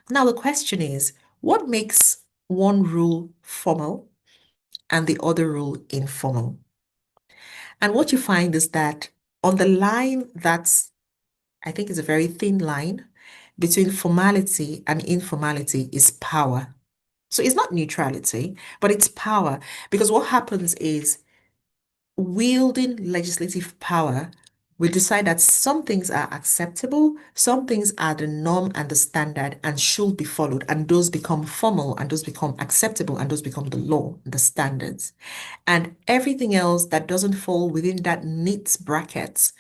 Now, the question is, what makes one rule formal and the other rule informal? And what you find is that on the line that's, I think is a very thin line between formality and informality is power. So it's not neutrality, but it's power. Because what happens is wielding legislative power, we decide that some things are acceptable, some things are the norm and the standard and should be followed, and those become formal, and those become acceptable, and those become the law, the standards. And everything else that doesn't fall within that neat bracket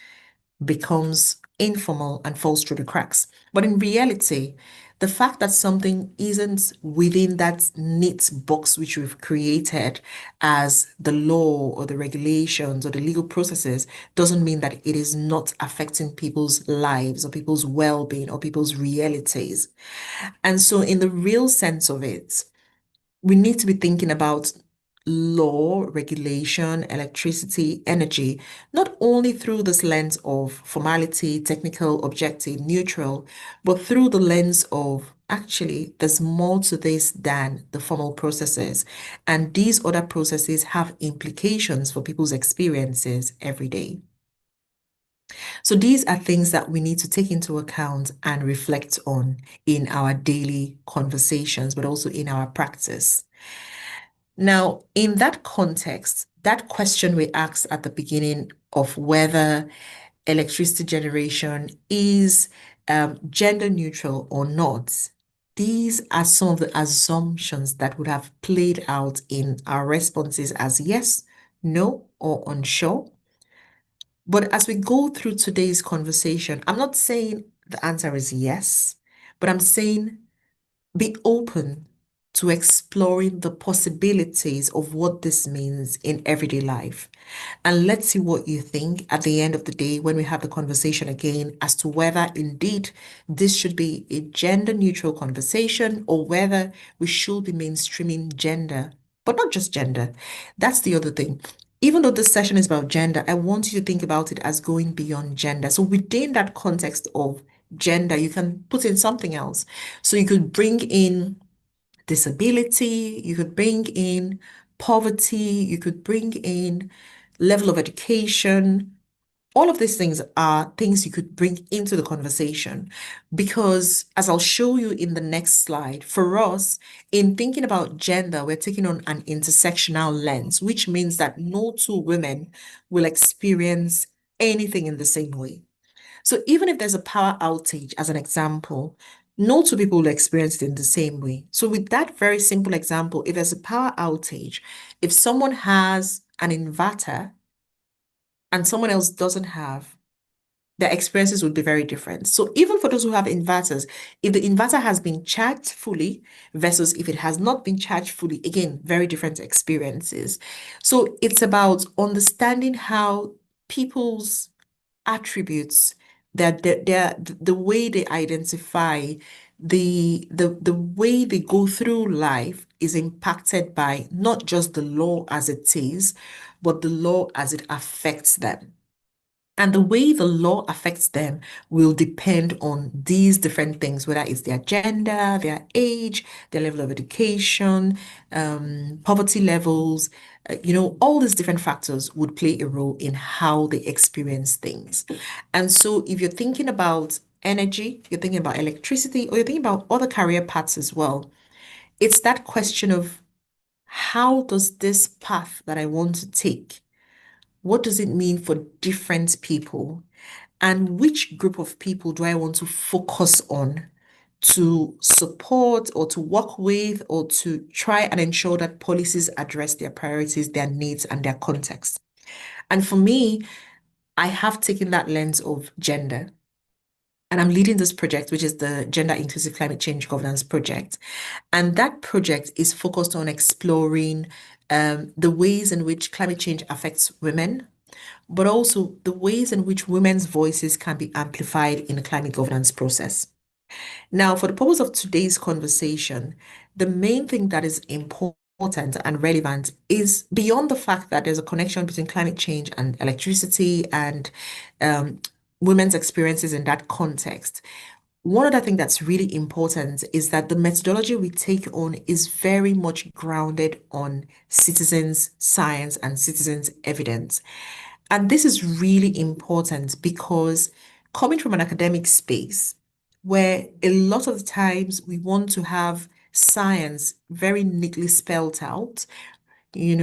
becomes informal and falls through the cracks. But in reality, the fact that something isn't within that neat box which we've created as the law or the regulations or the legal processes doesn't mean that it is not affecting people's lives or people's well-being or people's realities. And so, in the real sense of it, we need to be thinking about law, regulation, electricity, energy, not only through this lens of formality, technical, objective, neutral, but through the lens of actually there's more to this than the formal processes. And these other processes have implications for people's experiences every day. So these are things that we need to take into account and reflect on in our daily conversations, but also in our practice. Now, in that context, that question we asked at the beginning of whether electricity generation is gender neutral or not, these are some of the assumptions that would have played out in our responses as yes, no, or unsure. But as we go through today's conversation, I'm not saying the answer is yes, but I'm saying be open to exploring the possibilities of what this means in everyday life. And let's see what you think at the end of the day when we have the conversation again as to whether indeed this should be a gender neutral conversation or whether we should be mainstreaming gender, but not just gender. That's the other thing. Even though this session is about gender, I want you to think about it as going beyond gender. So within that context of gender, you can put in something else. So you could bring in disability, you could bring in poverty, you could bring in level of education. All of these things are things you could bring into the conversation because, as I'll show you in the next slide, for us, in thinking about gender, we're taking on an intersectional lens, which means that no two women will experience anything in the same way. So even if there's a power outage, as an example, no two people will experience it in the same way. So with that very simple example, if there's a power outage, if someone has an inverter and someone else doesn't have, their experiences would be very different. So even for those who have inverters, if the inverter has been charged fully versus if it has not been charged fully, again, very different experiences. So it's about understanding how people's attributes that the way they identify the way they go through life is impacted by not just the law as it is, but the law as it affects them. And the way the law affects them will depend on these different things, whether it's their gender, their age, their level of education, poverty levels, all these different factors would play a role in how they experience things. And so if you're thinking about energy, you're thinking about electricity, or you're thinking about other career paths as well, it's that question of how does this path that I want to take, what does it mean for different people? And which group of people do I want to focus on to support or to work with or to try and ensure that policies address their priorities, their needs, and their context? And for me, I have taken that lens of gender. And I'm leading this project, which is the Gender Inclusive Climate Change Governance Project. And that project is focused on exploring the ways in which climate change affects women, but also the ways in which women's voices can be amplified in the climate governance process. Now, for the purpose of today's conversation, the main thing that is important and relevant is beyond the fact that there's a connection between climate change and electricity and um, women's experiences in that context. one other thing that's really important is that the methodology we take on is very much grounded on citizens' science and citizens' evidence. And this is really important because coming from an academic space where a lot of the times we want to have science very neatly spelled out, we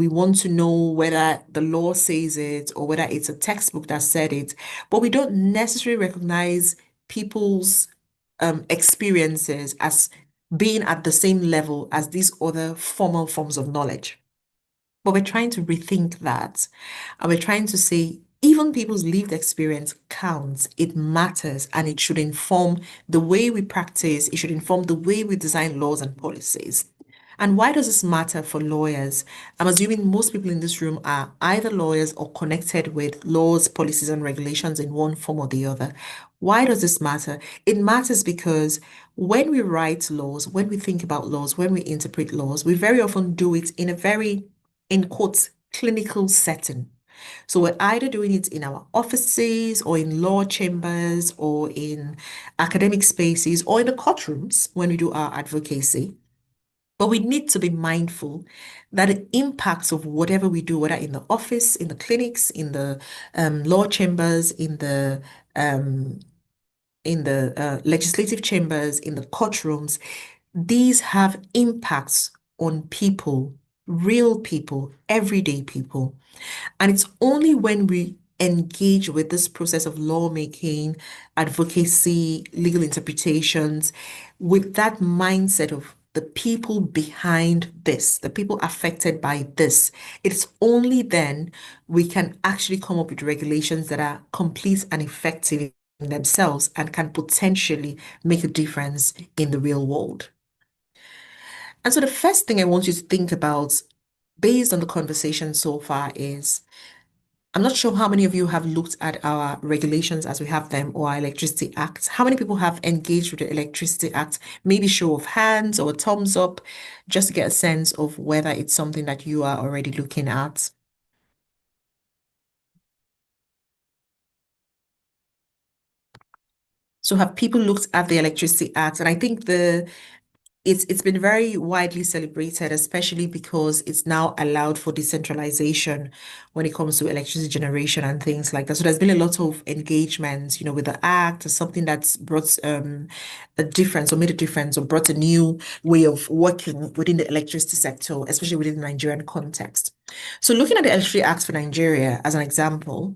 want to know whether the law says it or whether it's a textbook that said it, but we don't necessarily recognize people's experiences as being at the same level as these other formal forms of knowledge. But we're trying to rethink that. And we're trying to say, even people's lived experience counts, it matters, and it should inform the way we practice, it should inform the way we design laws and policies. And why does this matter for lawyers? I'm assuming most people in this room are either lawyers or connected with laws, policies, and regulations in one form or the other. Why does this matter? It matters because when we write laws, when we think about laws, when we interpret laws, we very often do it in a very, in quotes, clinical setting. So we're either doing it in our offices or in law chambers or in academic spaces or in the courtrooms when we do our advocacy. But we need to be mindful that the impacts of whatever we do, whether in the office, in the clinics, in the law chambers, um, in the legislative chambers, in the courtrooms, these have impacts on people, real people, everyday people. And it's only when we engage with this process of lawmaking, advocacy, legal interpretations, with that mindset of the people behind this, the people affected by this, it's only then we can actually come up with regulations that are complete and effective in themselves and can potentially make a difference in the real world. And so the first thing I want you to think about based on the conversation so far is I'm not sure how many of you have looked at our regulations as we have them or our Electricity Act. How many people have engaged with the Electricity Act? Maybe show of hands or a thumbs up, just to get a sense of whether it's something that you are already looking at. So have people looked at the Electricity Act? And I think it's been very widely celebrated, especially because it's now allowed for decentralization when it comes to electricity generation and things like that. So there's been a lot of engagement, with the act as something that's brought a difference or made a difference or brought a new way of working within the electricity sector, especially within the Nigerian context. So looking at the Electricity Act for Nigeria as an example,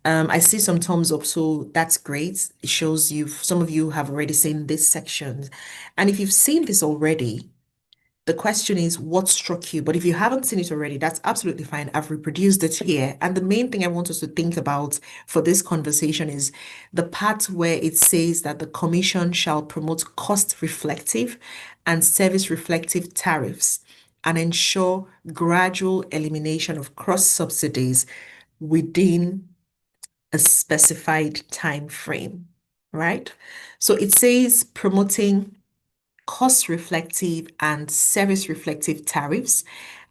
I see some thumbs up, so that's great. It shows some of you have already seen this section. And if you've seen this already, the question is what struck you? But if you haven't seen it already, that's absolutely fine. I've reproduced it here. And the main thing I want us to think about for this conversation is the part where it says that the Commission shall promote cost reflective and service reflective tariffs and ensure gradual elimination of cross subsidies within a specified time frame, right? So it says promoting cost reflective and service reflective tariffs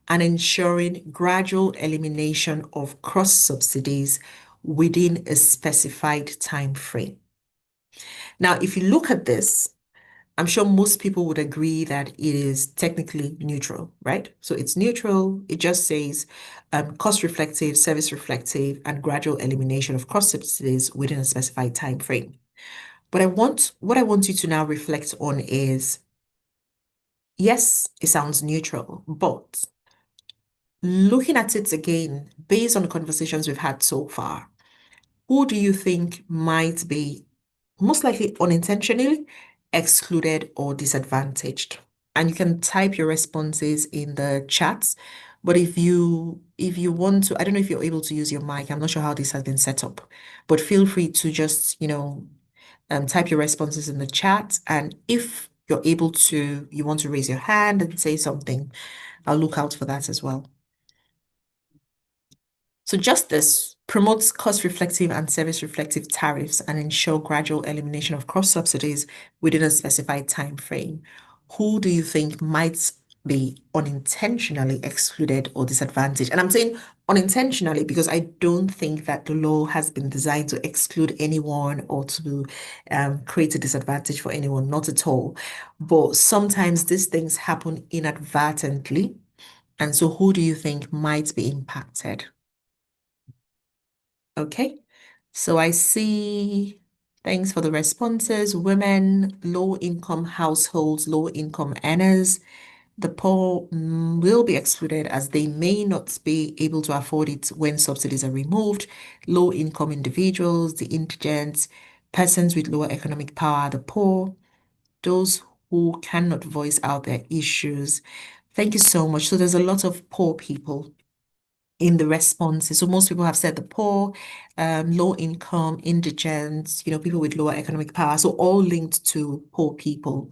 and ensuring gradual elimination of cross subsidies within a specified time frame. Now, if you look at this, I'm sure most people would agree that it is technically neutral, right? So it's neutral. It just says cost reflective, service reflective, and gradual elimination of cross subsidies within a specified time frame. But what I want you to now reflect on is, yes, it sounds neutral, but looking at it again, based on the conversations we've had so far, who do you think might be most likely unintentionally excluded or disadvantaged? And you can type your responses in the chats. But if you want to, I don't know if you're able to use your mic. I'm not sure how this has been set up, but feel free to just, type your responses in the chat. And if you're able to, you want to raise your hand and say something, I'll look out for that as well. So justice promotes cost-reflective and service-reflective tariffs and ensure gradual elimination of cross subsidies within a specified time frame. Who do you think might be unintentionally excluded or disadvantaged. And I'm saying unintentionally because I don't think that the law has been designed to exclude anyone or to create a disadvantage for anyone, not at all. But sometimes these things happen inadvertently. And so who do you think might be impacted? Okay. So I see, thanks for the responses. Women, low income households, low income earners. The poor will be excluded as they may not be able to afford it when subsidies are removed. Low income individuals, the indigent, persons with lower economic power, the poor, those who cannot voice out their issues. Thank you so much. So there's a lot of poor people in the responses. So most people have said the poor, low income, indigent, people with lower economic power. So all linked to poor people.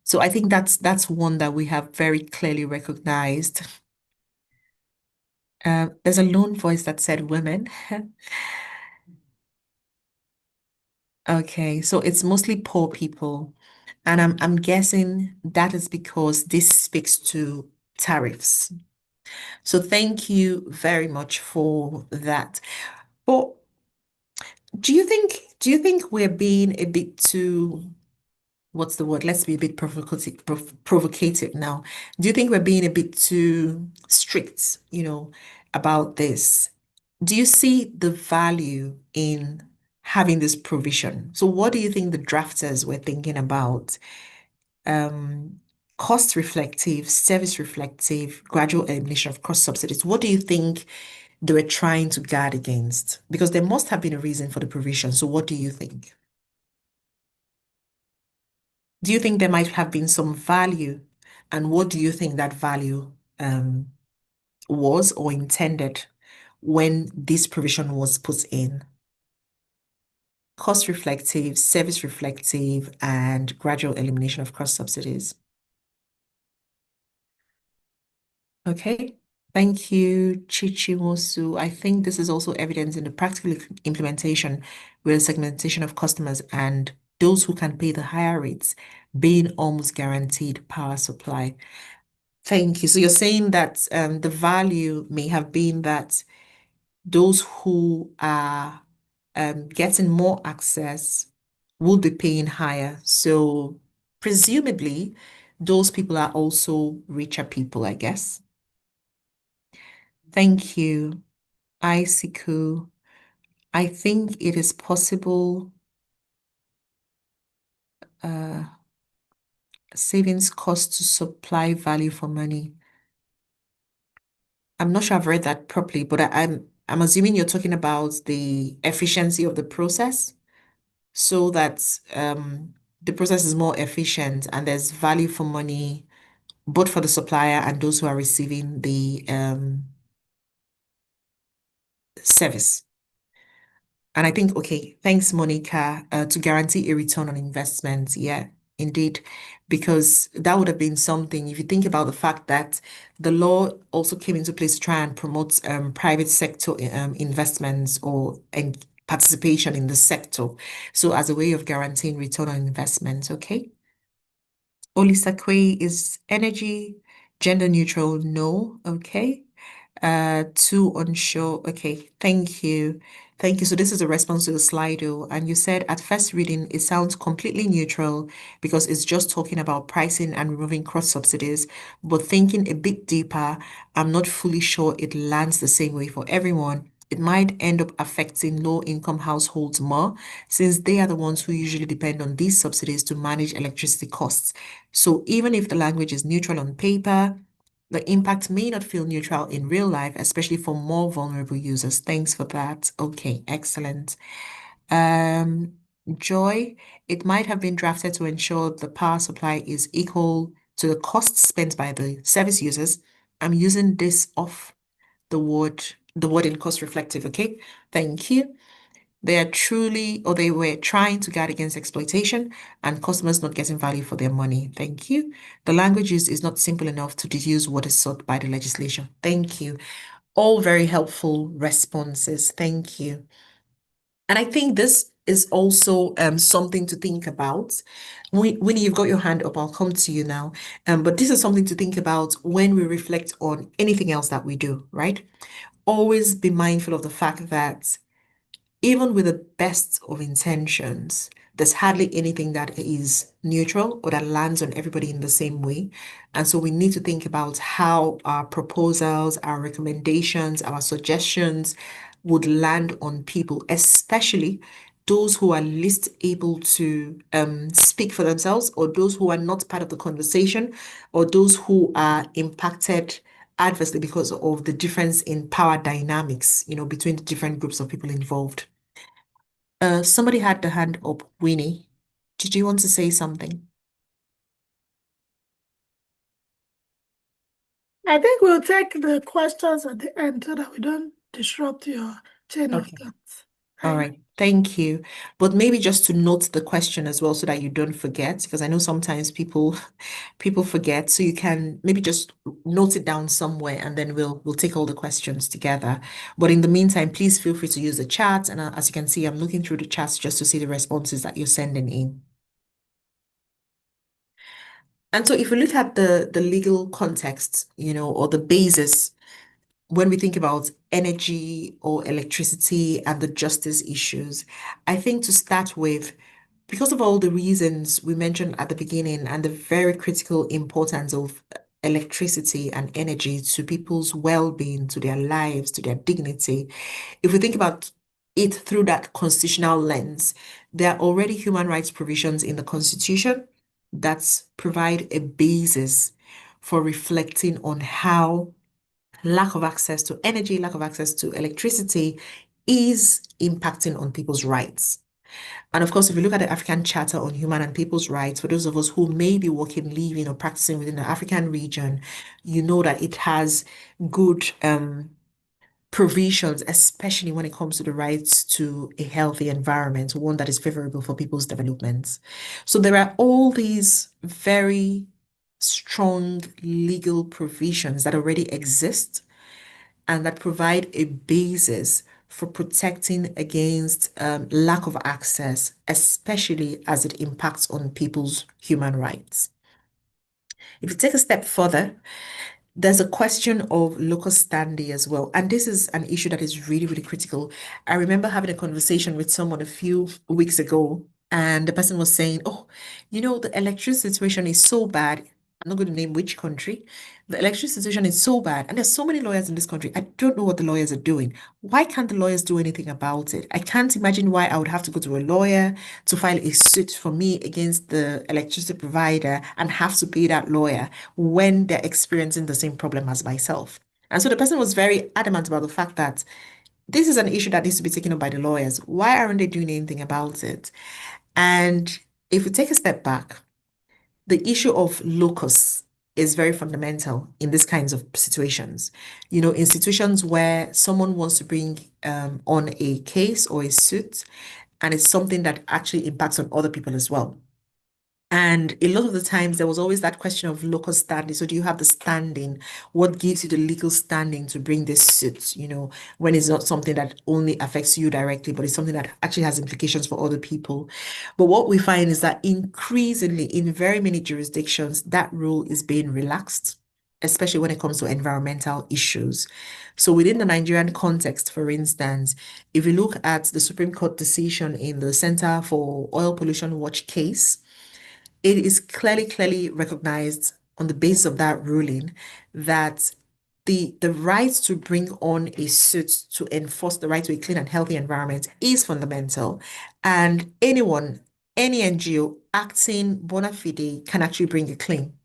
So I think that's one that we have very clearly recognized. There's a lone voice that said women. Okay, so it's mostly poor people. And I'm guessing that is because this speaks to tariffs. So thank you very much for that. But do you think we're being a bit too, what's the word? Let's be a bit provocative now. Do you think we're being a bit too strict, about this? Do you see the value in having this provision? So what do you think the drafters were thinking about? Um, Cost reflective, service reflective, gradual elimination of cross subsidies. What do you think they were trying to guard against? Because there must have been a reason for the provision. So what do you think? Do you think there might have been some value? And what do you think that value was or intended when this provision was put in? Cost reflective, service reflective, and gradual elimination of cross subsidies. Okay. Thank you, Chichimosu. I think this is also evidence in the practical implementation with segmentation of customers and those who can pay the higher rates being almost guaranteed power supply. Thank you. So you're saying that the value may have been that those who are getting more access will be paying higher. So presumably, those people are also richer people, I guess. Thank you, Isiku. I think it is possible uh, savings cost to supply value for money. I'm not sure I've read that properly, but I'm assuming you're talking about the efficiency of the process so that the process is more efficient and there's value for money both for the supplier and those who are receiving the service. And I think, okay, thanks, Monica, to guarantee a return on investment. Yeah, indeed, because that would have been something, if you think about the fact that the law also came into place to try and promote private sector investments or and participation in the sector. So as a way of guaranteeing return on investment, okay? Olisakwe is energy, gender neutral, no, okay. Too unsure. Okay, thank you. Thank you. So this is a response to the Slido, and you said at first reading it sounds completely neutral because it's just talking about pricing and removing cross subsidies. But thinking a bit deeper, I'm not fully sure it lands the same way for everyone. It might end up affecting low-income households more, since they are the ones who usually depend on these subsidies to manage electricity costs. So even if the language is neutral on paper, the impact may not feel neutral in real life, especially for more vulnerable users. Thanks for that. Okay, excellent. Um, Joy, it might have been drafted to ensure the power supply is equal to the costs spent by the service users. I'm using this off the word in cost reflective, okay? Thank you. They were trying to guard against exploitation and customers not getting value for their money. Thank you. The language used is not simple enough to deduce what is sought by the legislation. Thank you. All very helpful responses. Thank you. And I think this is also something to think about. Winnie, you've got your hand up. I'll come to you now. But this is something to think about when we reflect on anything else that we do, right? Always be mindful of the fact that even with the best of intentions, there's hardly anything that is neutral or that lands on everybody in the same way. And so we need to think about how our proposals, our recommendations, our suggestions would land on people, especially those who are least able to speak for themselves, or those who are not part of the conversation, or those who are impacted adversely because of the difference in power dynamics, between the different groups of people involved. Somebody had the hand up, Winnie. Did you want to say something? I think we'll take the questions at the end so that we don't disrupt your chain of Okay. thoughts. All Thank right. Thank you. But maybe just to note the question as well so that you don't forget, because I know sometimes people forget. So you can maybe just note it down somewhere and then we'll take all the questions together. But in the meantime, please feel free to use the chat. And as you can see, I'm looking through the chats just to see the responses that you're sending in. And so if we look at the legal context, or the basis when we think about energy or electricity and the justice issues, I think to start with, because of all the reasons we mentioned at the beginning and the very critical importance of electricity and energy to people's well-being, to their lives, to their dignity, if we think about it through that constitutional lens, there are already human rights provisions in the Constitution that provide a basis for reflecting on how lack of access to energy, lack of access to electricity is impacting on people's rights. And of course, if you look at the African Charter on Human and People's Rights, for those of us who may be working, living, or practicing within the African region, you know that it has good provisions, especially when it comes to the rights to a healthy environment, one that is favorable for people's development. So there are all these very strong legal provisions that already exist and that provide a basis for protecting against lack of access, especially as it impacts on people's human rights. If you take a step further, there's a question of local standing as well. And this is an issue that is really, really critical. I remember having a conversation with someone a few weeks ago, and the person was saying, oh, the electricity situation is so bad. I'm not going to name which country. The electricity situation is so bad. And there's so many lawyers in this country. I don't know what the lawyers are doing. Why can't the lawyers do anything about it? I can't imagine why I would have to go to a lawyer to file a suit for me against the electricity provider and have to pay that lawyer when they're experiencing the same problem as myself. And so the person was very adamant about the fact that this is an issue that needs to be taken up by the lawyers. Why aren't they doing anything about it? And if we take a step back, the issue of locus is very fundamental in these kinds of situations. In situations where someone wants to bring on a case or a suit, and it's something that actually impacts on other people as well. And a lot of the times there was always that question of local standing. So do you have the standing? What gives you the legal standing to bring this suit, when it's not something that only affects you directly, but it's something that actually has implications for other people. But what we find is that increasingly in very many jurisdictions, that rule is being relaxed, especially when it comes to environmental issues. So within the Nigerian context, for instance, if you look at the Supreme Court decision in the Center for Oil Pollution Watch case, it is clearly recognized on the basis of that ruling that the right to bring on a suit to enforce the right to a clean and healthy environment is fundamental. And anyone, any NGO acting bona fide can actually bring a claim.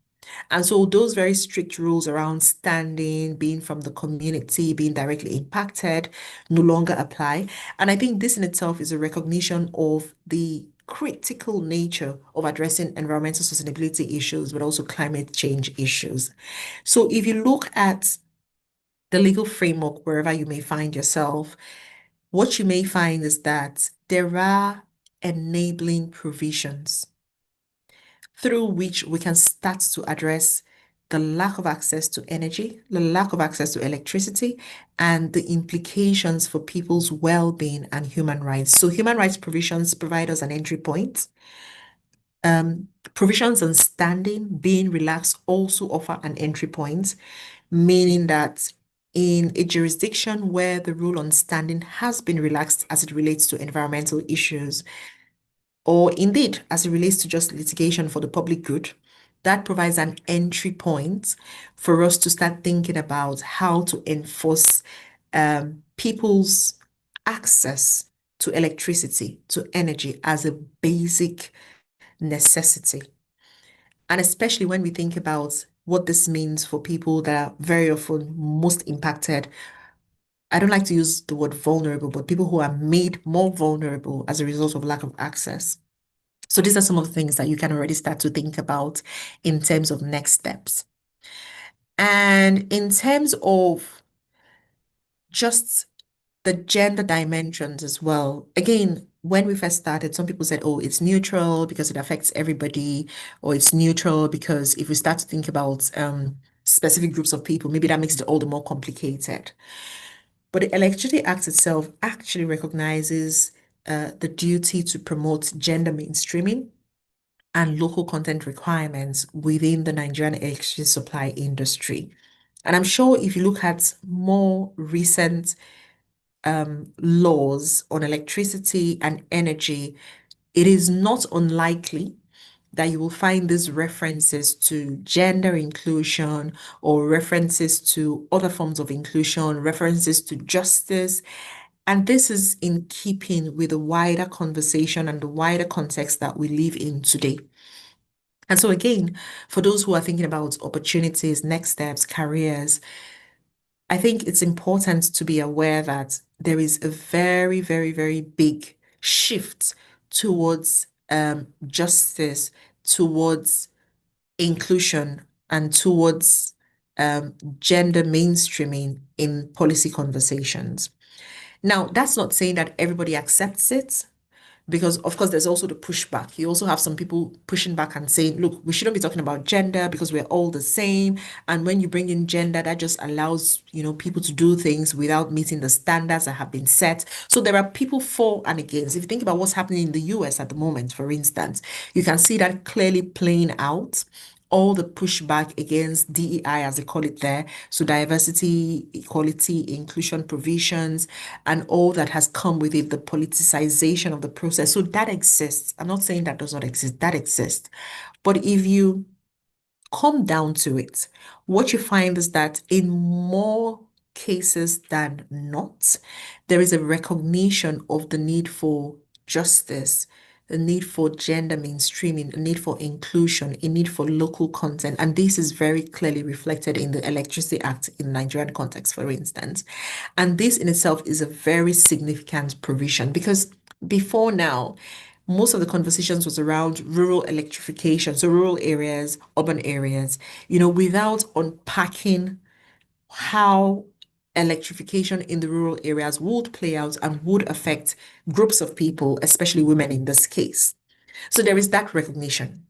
And so those very strict rules around standing, being from the community, being directly impacted, no longer apply. And I think this in itself is a recognition of the critical nature of addressing environmental sustainability issues, but also climate change issues. So if you look at the legal framework wherever you may find yourself, what you may find is that there are enabling provisions through which we can start to address the lack of access to energy, the lack of access to electricity, and the implications for people's well-being and human rights. So human rights provisions provide us an entry point. Provisions on standing being relaxed also offer an entry point, meaning that in a jurisdiction where the rule on standing has been relaxed as it relates to environmental issues, or indeed as it relates to just litigation for the public good, that provides an entry point for us to start thinking about how to enforce people's access to electricity, to energy as a basic necessity. And especially when we think about what this means for people that are very often most impacted. I don't like to use the word vulnerable, but people who are made more vulnerable as a result of lack of access. So these are some of the things that you can already start to think about in terms of next steps. And in terms of just the gender dimensions as well. Again, when we first started, some people said, oh, it's neutral because it affects everybody, or it's neutral because if we start to think about specific groups of people, maybe that makes it all the more complicated. But the Electricity Act itself actually recognizes the duty to promote gender mainstreaming and local content requirements within the Nigerian electricity supply industry. And I'm sure if you look at more recent laws on electricity and energy, it is not unlikely that you will find these references to gender inclusion or references to other forms of inclusion, references to justice. And this is in keeping with the wider conversation and the wider context that we live in today. And so, again, for those who are thinking about opportunities, next steps, careers, I think it's important to be aware that there is a very, very, very big shift towards justice, towards inclusion, and towards gender mainstreaming in policy conversations. Now, that's not saying that everybody accepts it. Because, of course, there's also the pushback. You also have some people pushing back and saying, look, we shouldn't be talking about gender because we're all the same. And when you bring in gender, that just allows, people to do things without meeting the standards that have been set. So there are people for and against. If you think about what's happening in the US at the moment, for instance, you can see that clearly playing out all the pushback against DEI, as they call it there. So diversity, equality, inclusion provisions, and all that has come with it, the politicization of the process. So that exists. I'm not saying that does not exist, that exists. But if you come down to it, what you find is that in more cases than not, there is a recognition of the need for justice, the need for gender mainstreaming, the need for inclusion, a need for local content. And this is very clearly reflected in the Electricity Act in Nigerian context, for instance. And this in itself is a very significant provision because before now, most of the conversations was around rural electrification, so rural areas, urban areas, without unpacking how electrification in the rural areas would play out and would affect groups of people, especially women in this case. So there is that recognition.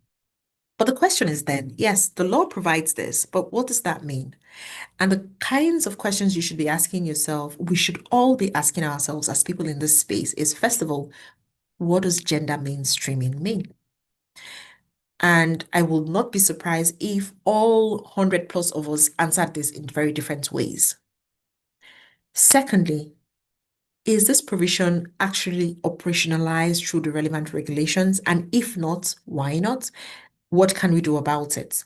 But the question is then, yes, the law provides this, but what does that mean? And the kinds of questions you should be asking yourself, we should all be asking ourselves as people in this space is, first of all, what does gender mainstreaming mean? And I will not be surprised if all 100 plus of us answered this in very different ways. Secondly, is this provision actually operationalized through the relevant regulations? And if not, why not? What can we do about it?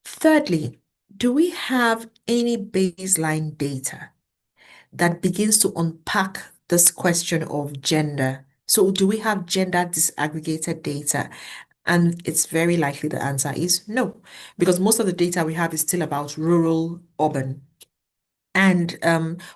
Thirdly, do we have any baseline data that begins to unpack this question of gender? So, do we have gender disaggregated data? And it's very likely the answer is no, because most of the data we have is still about rural, urban. And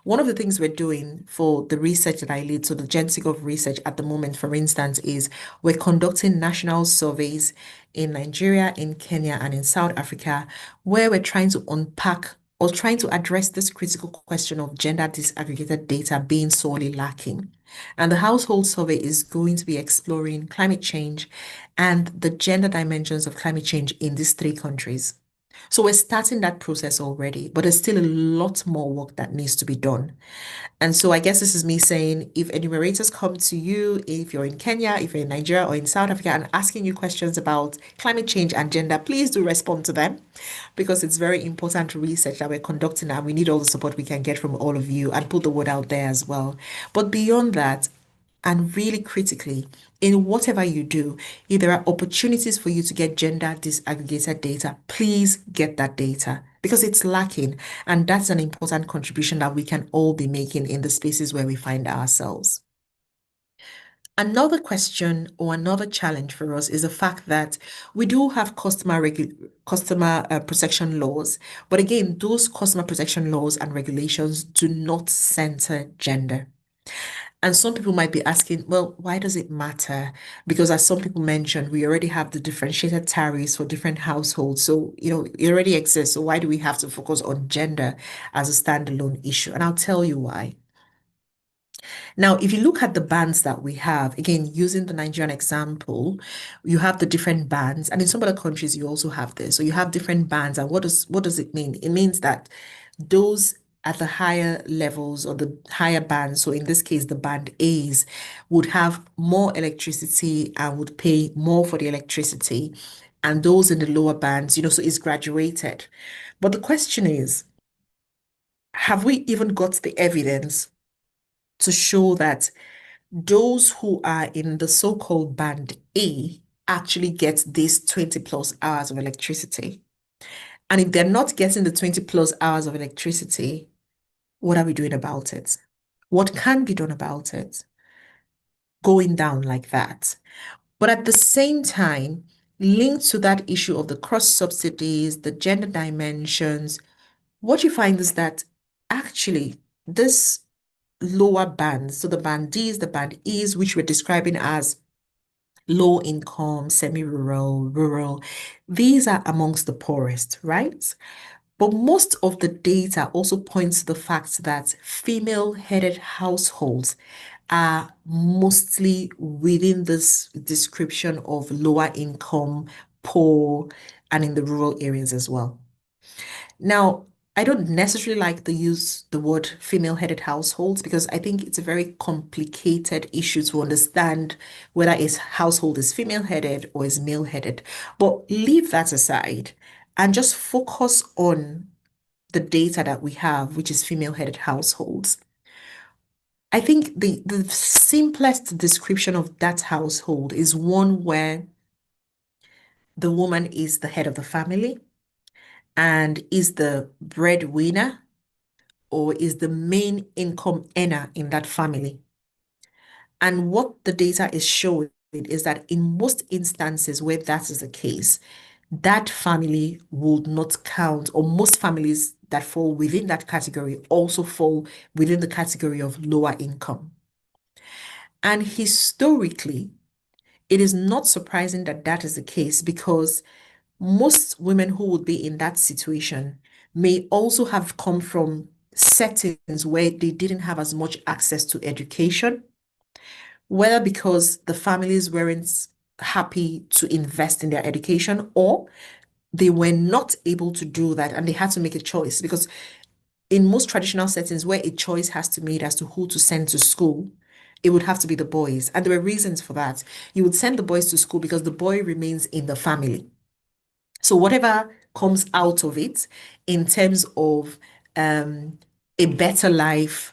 one of the things we're doing for the research that I lead, so the GenSigov research at the moment, for instance, is we're conducting national surveys in Nigeria, in Kenya, and in South Africa, where we're trying to unpack or trying to address this critical question of gender disaggregated data being sorely lacking. And the household survey is going to be exploring climate change and the gender dimensions of climate change in these three countries. So we're starting that process already, but there's still a lot more work that needs to be done. And so I guess this is me saying if enumerators come to you, if you're in Kenya, if you're in Nigeria or in South Africa and asking you questions about climate change and gender, please do respond to them because it's very important research that we're conducting and we need all the support we can get from all of you and put the word out there as well. But beyond that, and really critically, in whatever you do, if there are opportunities for you to get gender disaggregated data, please get that data because it's lacking. And that's an important contribution that we can all be making in the spaces where we find ourselves. Another question or another challenge for us is the fact that we do have customer protection laws, but again, those customer protection laws and regulations do not center gender. And some people might be asking, well, why does it matter? Because as some people mentioned, we already have the differentiated tariffs for different households. So, it already exists. So why do we have to focus on gender as a standalone issue? And I'll tell you why. Now, if you look at the bands that we have, again, using the Nigerian example, you have the different bands, and in some other countries you also have this. So you have different bands, and what does it mean? It means that those at the higher levels or the higher bands, so in this case, the band A's, would have more electricity and would pay more for the electricity. And those in the lower bands, so it's graduated. But the question is, have we even got the evidence to show that those who are in the so-called band A actually get these 20 plus hours of electricity? And if they're not getting the 20 plus hours of electricity, what are we doing about it? What can be done about it? Going down like that. But at the same time, linked to that issue of the cross subsidies, the gender dimensions, what you find is that actually this lower bands, so the band Ds, the band Es, which we're describing as low income, semi-rural, rural, these are amongst the poorest, right? But most of the data also points to the fact that female-headed households are mostly within this description of lower income, poor, and in the rural areas as well. Now, I don't necessarily like the word female-headed households because I think it's a very complicated issue to understand whether a household is female-headed or is male-headed. But leave that aside and just focus on the data that we have, which is female-headed households. I think the simplest description of that household is one where the woman is the head of the family and is the breadwinner or is the main income earner in that family. And what the data is showing is that in most instances where that is the case, that family would not count, or most families that fall within that category also fall within the category of lower income. And historically, it is not surprising that that is the case because most women who would be in that situation may also have come from settings where they didn't have as much access to education, whether because the families weren't happy to invest in their education or they were not able to do that and they had to make a choice because in most traditional settings where a choice has to be made as to who to send to school, it would have to be the boys. And there were reasons for that. You would send the boys to school because the boy remains in the family. So whatever comes out of it in terms of um, a better life,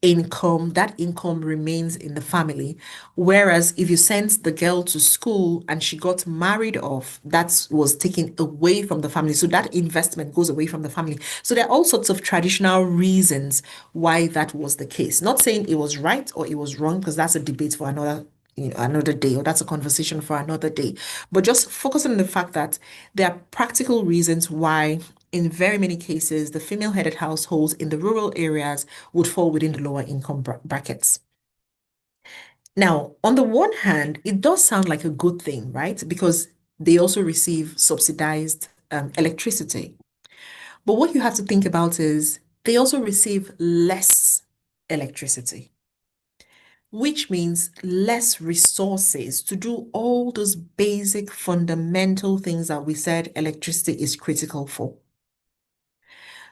income, that income remains in the family. Whereas if you sent the girl to school and she got married off, that was taken away from the family. So that investment goes away from the family. So there are all sorts of traditional reasons why that was the case. Not saying it was right or it was wrong, because that's a debate for another day, or that's a conversation for another day. But just focusing on the fact that there are practical reasons why, in very many cases, the female-headed households in the rural areas would fall within the lower income brackets. Now, on the one hand, it does sound like a good thing, right? Because they also receive subsidized electricity. But what you have to think about is they also receive less electricity, which means less resources to do all those basic fundamental things that we said electricity is critical for.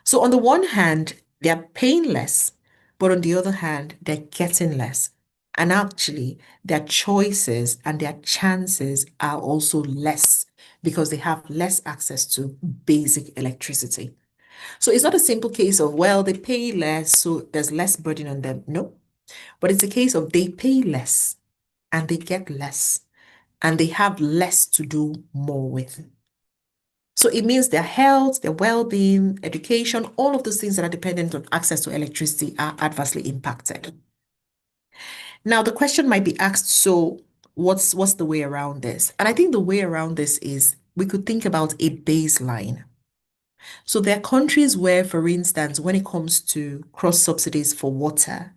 So on the one hand, they're paying less, but on the other hand, they're getting less. And actually, their choices and their chances are also less because they have less access to basic electricity. So it's not a simple case of, well, they pay less, so there's less burden on them. No, but it's a case of they pay less and they get less and they have less to do more with. So it means their health, their well-being, education, all of those things that are dependent on access to electricity are adversely impacted. Now, the question might be asked, so what's the way around this? And I think the way around this is we could think about a baseline. So there are countries where, for instance, when it comes to cross subsidies for water,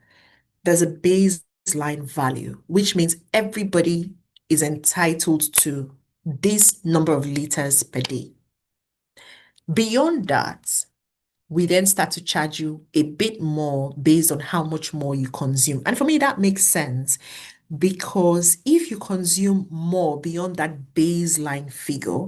there's a baseline value, which means everybody is entitled to this number of liters per day. Beyond that, we then start to charge you a bit more based on how much more you consume. And for me, that makes sense because if you consume more beyond that baseline figure,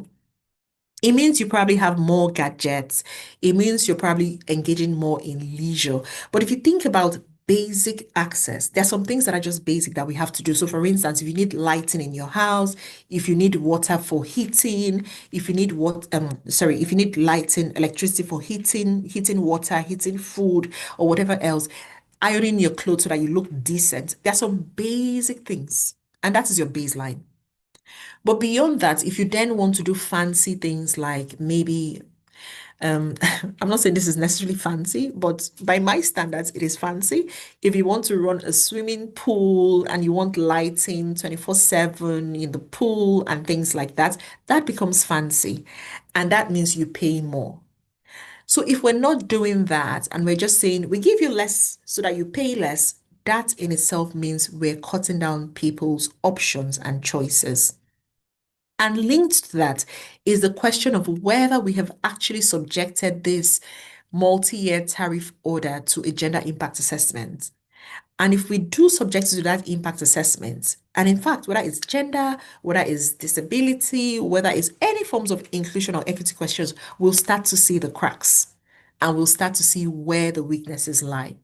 it means you probably have more gadgets. It means you're probably engaging more in leisure. But if you think about basic access, there are some things that are just basic that we have to do. So, for instance, if you need lighting in your house, if you need water for heating, if you need if you need lighting, electricity for heating water, heating food, or whatever else, ironing your clothes so that you look decent. There are some basic things, and that is your baseline. But beyond that, if you then want to do fancy things like maybe, um, I'm not saying this is necessarily fancy, but by my standards, it is fancy. If you want to run a swimming pool and you want lighting 24/7 in the pool and things like that, that becomes fancy. And that means you pay more. So if we're not doing that and we're just saying we give you less so that you pay less, that in itself means we're cutting down people's options and choices. And linked to that is the question of whether we have actually subjected this multi-year tariff order to a gender impact assessment. And if we do subject it to that impact assessment, and in fact, whether it's gender, whether it's disability, whether it's any forms of inclusion or equity questions, we'll start to see the cracks and we'll start to see where the weaknesses lie.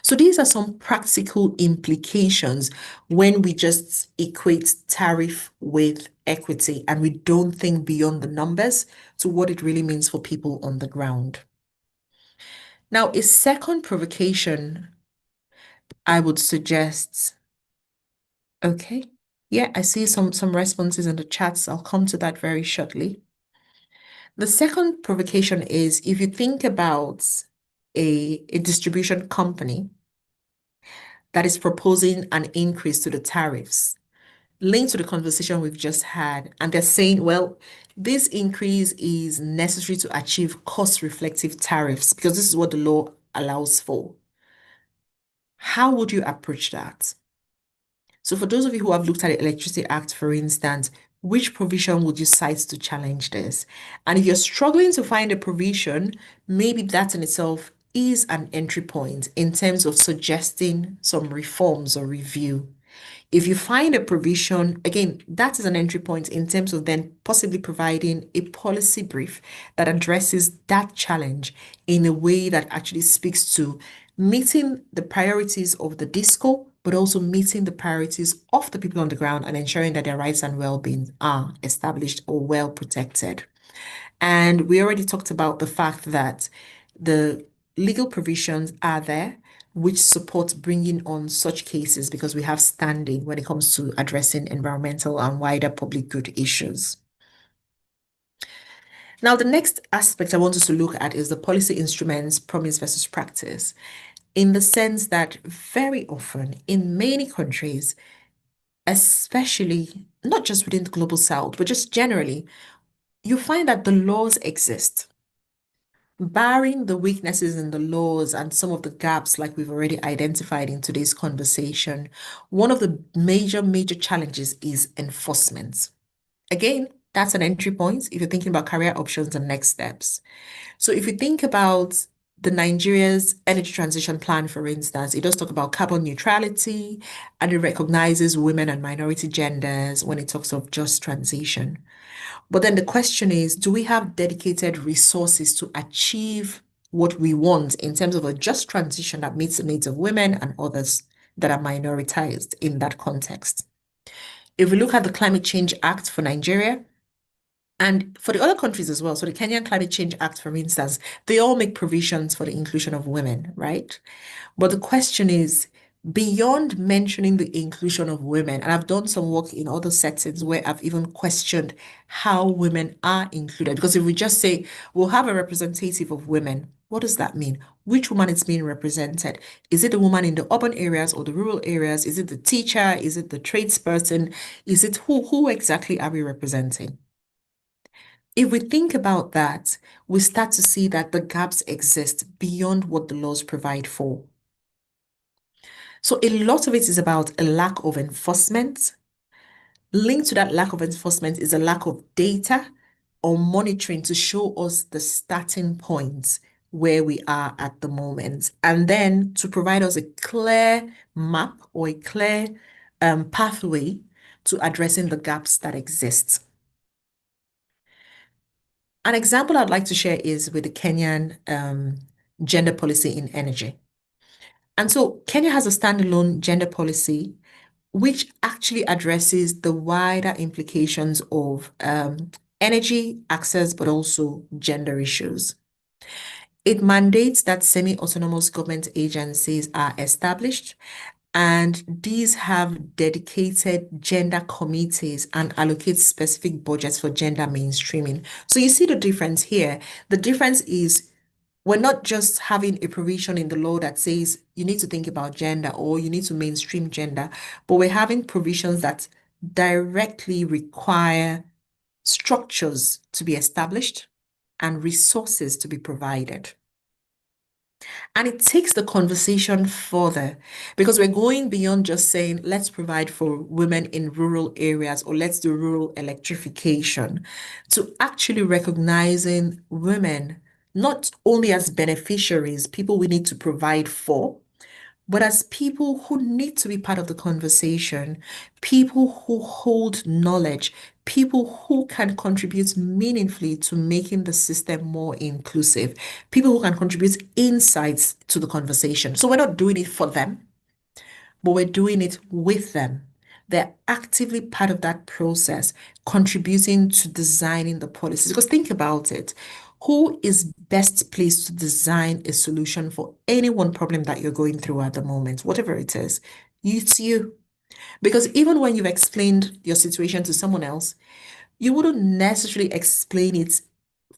So these are some practical implications when we just equate tariff with equity and we don't think beyond the numbers to what it really means for people on the ground. Now, a second provocation I would suggest, okay, yeah, I see some responses in the chats. I'll come to that very shortly. The second provocation is if you think about a distribution company that is proposing an increase to the tariffs, linked to the conversation we've just had, and they're saying, well, this increase is necessary to achieve cost reflective tariffs because this is what the law allows for. How would you approach that? So, for those of you who have looked at the Electricity Act, for instance, which provision would you cite to challenge this? And if you're struggling to find a provision, maybe that in itself is an entry point in terms of suggesting some reforms or review. If you find a provision, again, that is an entry point in terms of then possibly providing a policy brief that addresses that challenge in a way that actually speaks to meeting the priorities of the disco, but also meeting the priorities of the people on the ground and ensuring that their rights and well-being are established or well protected. And we already talked about the fact that the legal provisions are there which support bringing on such cases because we have standing when it comes to addressing environmental and wider public good issues. Now, the next aspect I want us to look at is the policy instruments, promise versus practice, in the sense that very often in many countries, especially not just within the global south, but just generally, you find that the laws exist. Barring the weaknesses in the laws and some of the gaps, like we've already identified in today's conversation, one of the major challenges is enforcement. Again, That's an entry point if you're thinking about career options and next steps. So if you think about the Nigeria's energy transition plan, for instance, it does talk about carbon neutrality and it recognizes women and minority genders when it talks of just transition. But then the question is, do we have dedicated resources to achieve what we want in terms of a just transition that meets the needs of women and others that are minoritized in that context? If we look at the Climate Change Act for Nigeria, and for the other countries as well, so the Kenyan Climate Change Act, for instance, they all make provisions for the inclusion of women, right? But the question is, beyond mentioning the inclusion of women, and I've done some work in other settings where I've even questioned how women are included. Because if we just say we'll have a representative of women, what does that mean? Which woman is being represented? Is it the woman in the urban areas or the rural areas? Is it the teacher? Is it the tradesperson? Is it who exactly are we representing? If we think about that, we start to see that the gaps exist beyond what the laws provide for. So a lot of it is about a lack of enforcement. Linked to that lack of enforcement is a lack of data or monitoring to show us the starting points where we are at the moment, and then to provide us a clear map or a clear pathway to addressing the gaps that exist. An example I'd like to share is with the Kenyan gender policy in energy. And so Kenya has a standalone gender policy which actually addresses the wider implications of energy access, but also gender issues. It mandates that semi-autonomous government agencies are established, and these have dedicated gender committees and allocate specific budgets for gender mainstreaming. So you see the difference here. The difference is we're not just having a provision in the law that says you need to think about gender or you need to mainstream gender, but we're having provisions that directly require structures to be established and resources to be provided. And it takes the conversation further because we're going beyond just saying, let's provide for women in rural areas or let's do rural electrification, to actually recognizing women not only as beneficiaries, people we need to provide for, but as people who need to be part of the conversation, people who hold knowledge, people who can contribute meaningfully to making the system more inclusive, people who can contribute insights to the conversation. So we're not doing it for them, but we're doing it with them. They're actively part of that process, contributing to designing the policies. Because think about it, who is best placed to design a solution for any one problem that you're going through at the moment, whatever it is? It's you. Because even when you've explained your situation to someone else, you wouldn't necessarily explain it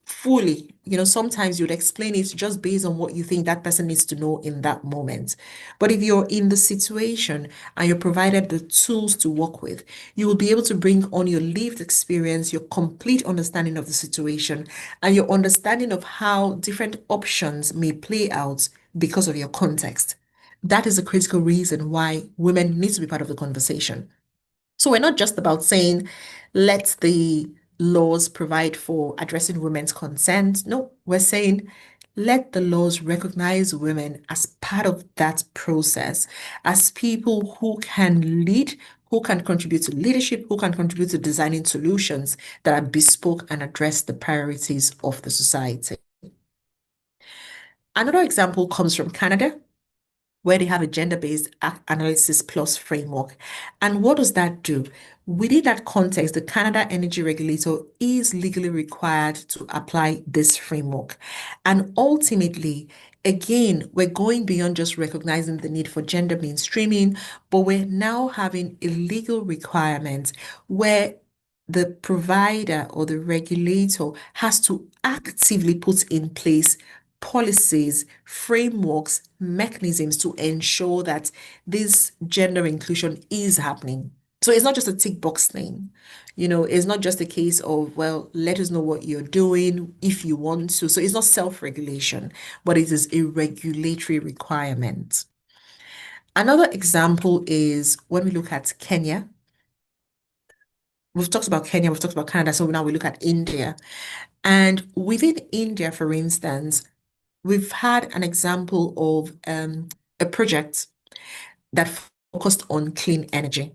fully. Sometimes you'd explain it just based on what you think that person needs to know in that moment. But if you're in the situation and you're provided the tools to work with, you will be able to bring on your lived experience, your complete understanding of the situation, and your understanding of how different options may play out because of your context. That is a critical reason why women need to be part of the conversation. So we're not just about saying, let the laws provide for addressing women's consent. No, we're saying, let the laws recognize women as part of that process, as people who can lead, who can contribute to leadership, who can contribute to designing solutions that are bespoke and address the priorities of the society. Another example comes from Canada, where they have a gender-based analysis plus framework. And what does that do? Within that context, the Canada Energy Regulator is legally required to apply this framework. And ultimately, again, we're going beyond just recognizing the need for gender mainstreaming, but we're now having a legal requirement where the provider or the regulator has to actively put in place policies, frameworks, mechanisms to ensure that this gender inclusion is happening. So it's not just a tick box thing. It's not just a case of, well, let us know what you're doing if you want to. So it's not self-regulation, but it is a regulatory requirement. Another example is when we look at Kenya. we've talked about Kenya, we've talked about Canada, so now we look at India. And within India, for instance, we've had an example of a project that focused on clean energy.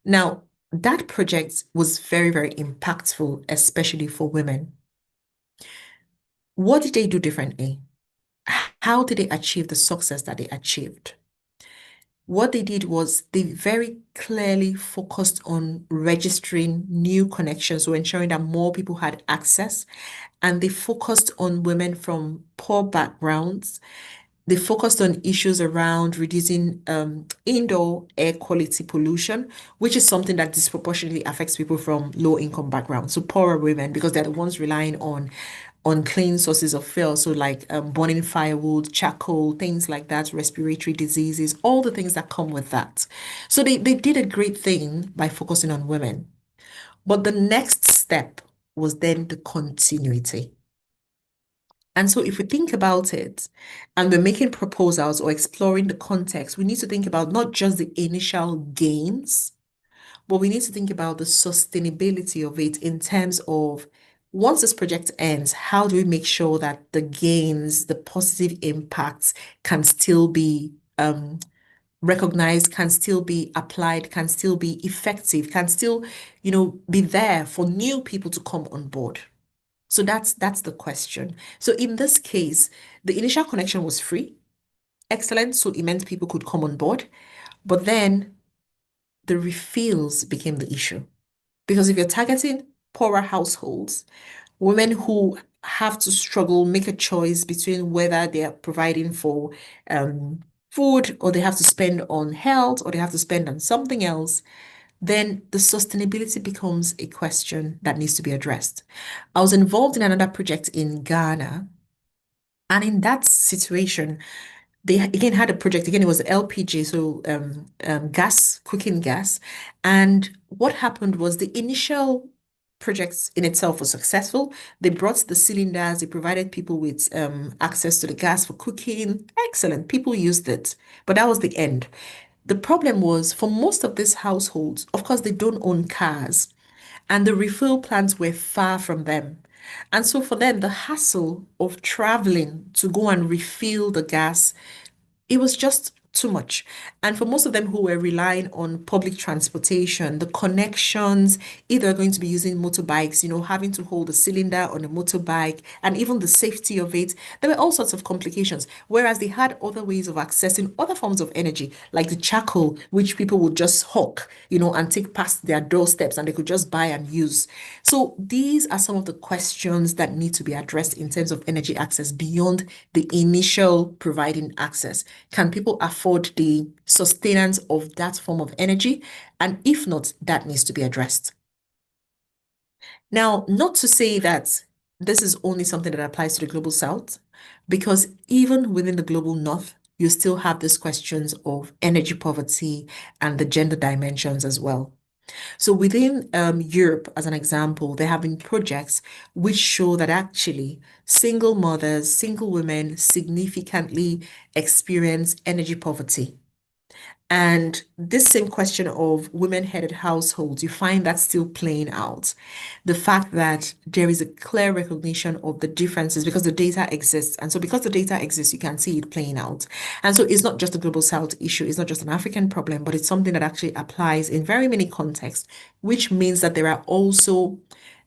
Now, that project was very, very impactful, especially for women. What did they do differently? How did they achieve the success that they achieved? What they did was they very clearly focused on registering new connections, so ensuring that more people had access. And they focused on women from poor backgrounds. They focused on issues around reducing indoor air quality pollution, which is something that disproportionately affects people from low income backgrounds, so poorer women, because they're the ones relying on clean sources of fuel, so like burning firewood, charcoal, things like that, respiratory diseases, all the things that come with that. So they did a great thing by focusing on women. But the next step was then the continuity. And so, if we think about it and we're making proposals or exploring the context, we need to think about not just the initial gains, but we need to think about the sustainability of it in terms of once this project ends, how do we make sure that the gains, the positive impacts can still be recognized, can still be applied, can still be effective, can still, be there for new people to come on board. So that's the question. So in this case, the initial connection was free, excellent, so it meant people could come on board. But then the refills became the issue. Because if you're targeting poorer households, women who have to struggle, make a choice between whether they are providing for um, food or they have to spend on health or they have to spend on something else, then the sustainability becomes a question that needs to be addressed. I was involved in another project in Ghana, and in that situation, they again had a project. Again, it was LPG, so gas, cooking gas. And what happened was the initial project in itself was successful. They brought the cylinders, they provided people with access to the gas for cooking. Excellent. People used it. But that was the end. The problem was for most of these households, of course, they don't own cars, and the refill plants were far from them. And so for them, the hassle of traveling to go and refill the gas, it was just too much. And for most of them who were relying on public transportation, the connections, either going to be using motorbikes, having to hold a cylinder on a motorbike, and even the safety of it, there were all sorts of complications. Whereas they had other ways of accessing other forms of energy, like the charcoal, which people would just hawk, and take past their doorsteps and they could just buy and use. So these are some of the questions that need to be addressed in terms of energy access beyond the initial providing access. Can people afford the sustenance of that form of energy? And if not, that needs to be addressed. Now, not to say that this is only something that applies to the global south, because even within the global north, you still have these questions of energy poverty and the gender dimensions as well. So within Europe, as an example, there have been projects which show that actually single mothers, single women significantly experience energy poverty. And this same question of women-headed households, you find that still playing out. The fact that there is a clear recognition of the differences because the data exists. And so because the data exists, you can see it playing out. And so it's not just a global south issue, it's not just an African problem, but it's something that actually applies in very many contexts, which means that there are also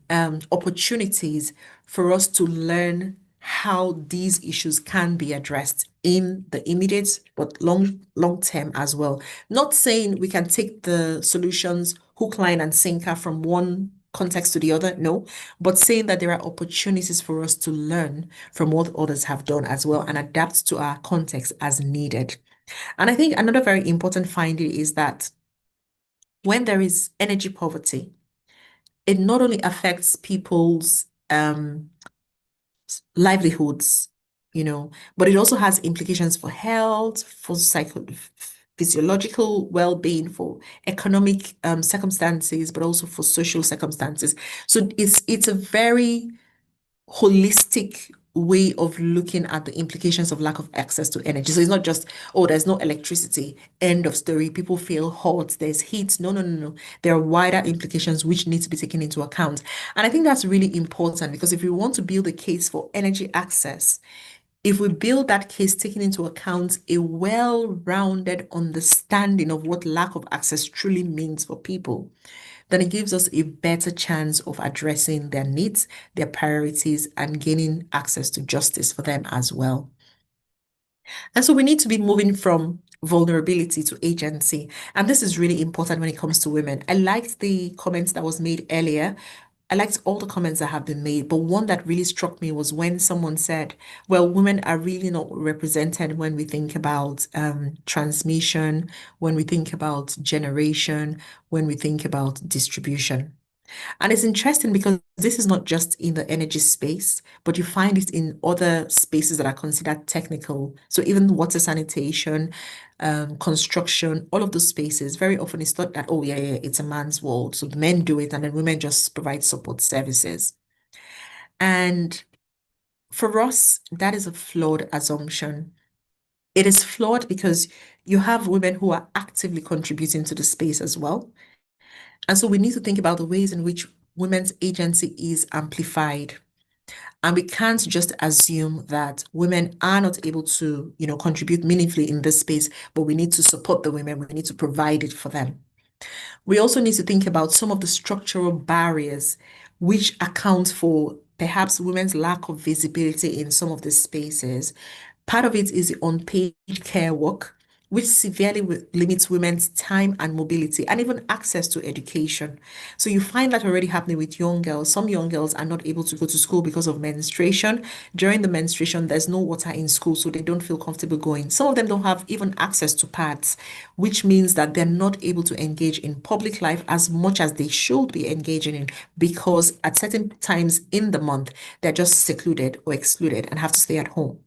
opportunities for us to learn how these issues can be addressed in the immediate but long term as well. Not saying we can take the solutions hook, line, and sinker from one context to the other, no, but saying that there are opportunities for us to learn from what others have done as well and adapt to our context as needed. And I think another very important finding is that when there is energy poverty, it not only affects people's livelihoods, but it also has implications for health, for physiological well-being, for economic circumstances, but also for social circumstances. So it's a very holistic way of looking at the implications of lack of access to energy. So it's not just, oh, there's no electricity, end of story. People feel hot, there's heat. No, no, no, no. There are wider implications which need to be taken into account. And I think that's really important because if we want to build a case for energy access, if we build that case taking into account a well-rounded understanding of what lack of access truly means for people, then it gives us a better chance of addressing their needs, their priorities, and gaining access to justice for them as well. And so we need to be moving from vulnerability to agency. And this is really important when it comes to women. I liked the comments that was made earlier. I liked all the comments that have been made, but one that really struck me was when someone said, well, women are really not represented when we think about transmission, when we think about generation, when we think about distribution. And it's interesting because this is not just in the energy space, but you find it in other spaces that are considered technical. So even water sanitation, construction, all of those spaces, very often it's thought that, oh, yeah, yeah, it's a man's world. So the men do it and then women just provide support services. And for us, that is a flawed assumption. It is flawed because you have women who are actively contributing to the space as well. And so we need to think about the ways in which women's agency is amplified. And we can't just assume that women are not able to, contribute meaningfully in this space, but we need to support the women. We need to provide it for them. We also need to think about some of the structural barriers which account for perhaps women's lack of visibility in some of the spaces. Part of it is the unpaid care work, which severely limits women's time and mobility and even access to education. So you find that already happening with young girls. Some young girls are not able to go to school because of menstruation. During the menstruation, there's no water in school, so they don't feel comfortable going. Some of them don't have even access to pads, which means that they're not able to engage in public life as much as they should be engaging in because at certain times in the month, they're just secluded or excluded and have to stay at home.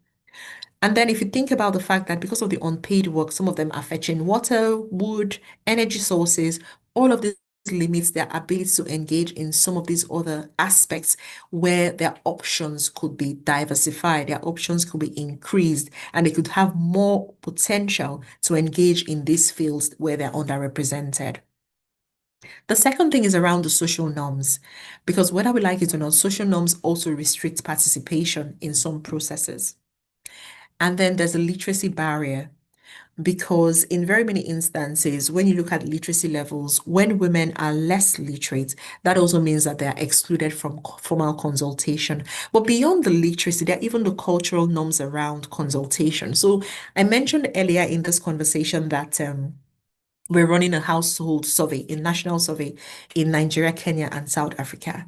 And then if you think about the fact that because of the unpaid work, some of them are fetching water, wood, energy sources, all of this limits their ability to engage in some of these other aspects where their options could be diversified, their options could be increased, and they could have more potential to engage in these fields where they're underrepresented. The second thing is around the social norms, because whether we like it or not, social norms also restrict participation in some processes. And then there's a literacy barrier because in very many instances, when you look at literacy levels, when women are less literate, that also means that they are excluded from formal consultation. But beyond the literacy, there are even the cultural norms around consultation. So I mentioned earlier in this conversation that we're running a household survey, a national survey in Nigeria, Kenya, and South Africa.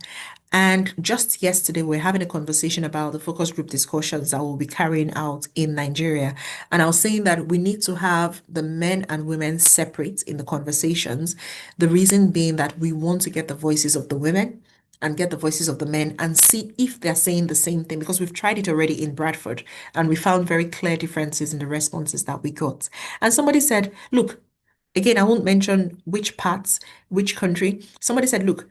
And just yesterday, we're having a conversation about the focus group discussions that we'll be carrying out in Nigeria. And I was saying that we need to have the men and women separate in the conversations. The reason being that we want to get the voices of the women and get the voices of the men and see if they're saying the same thing because we've tried it already in Bradford and we found very clear differences in the responses that we got. And somebody said, look, again, I won't mention which parts, which country. Somebody said, look,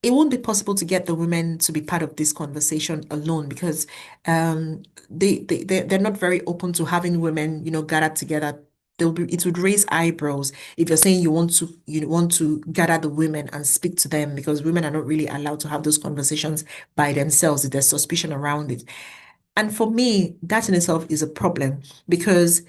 it won't be possible to get the women to be part of this conversation alone because they're not very open to having women, gathered together. It would raise eyebrows if you're saying you want to gather the women and speak to them because women are not really allowed to have those conversations by themselves. There's suspicion around it. And for me, that in itself is a problem because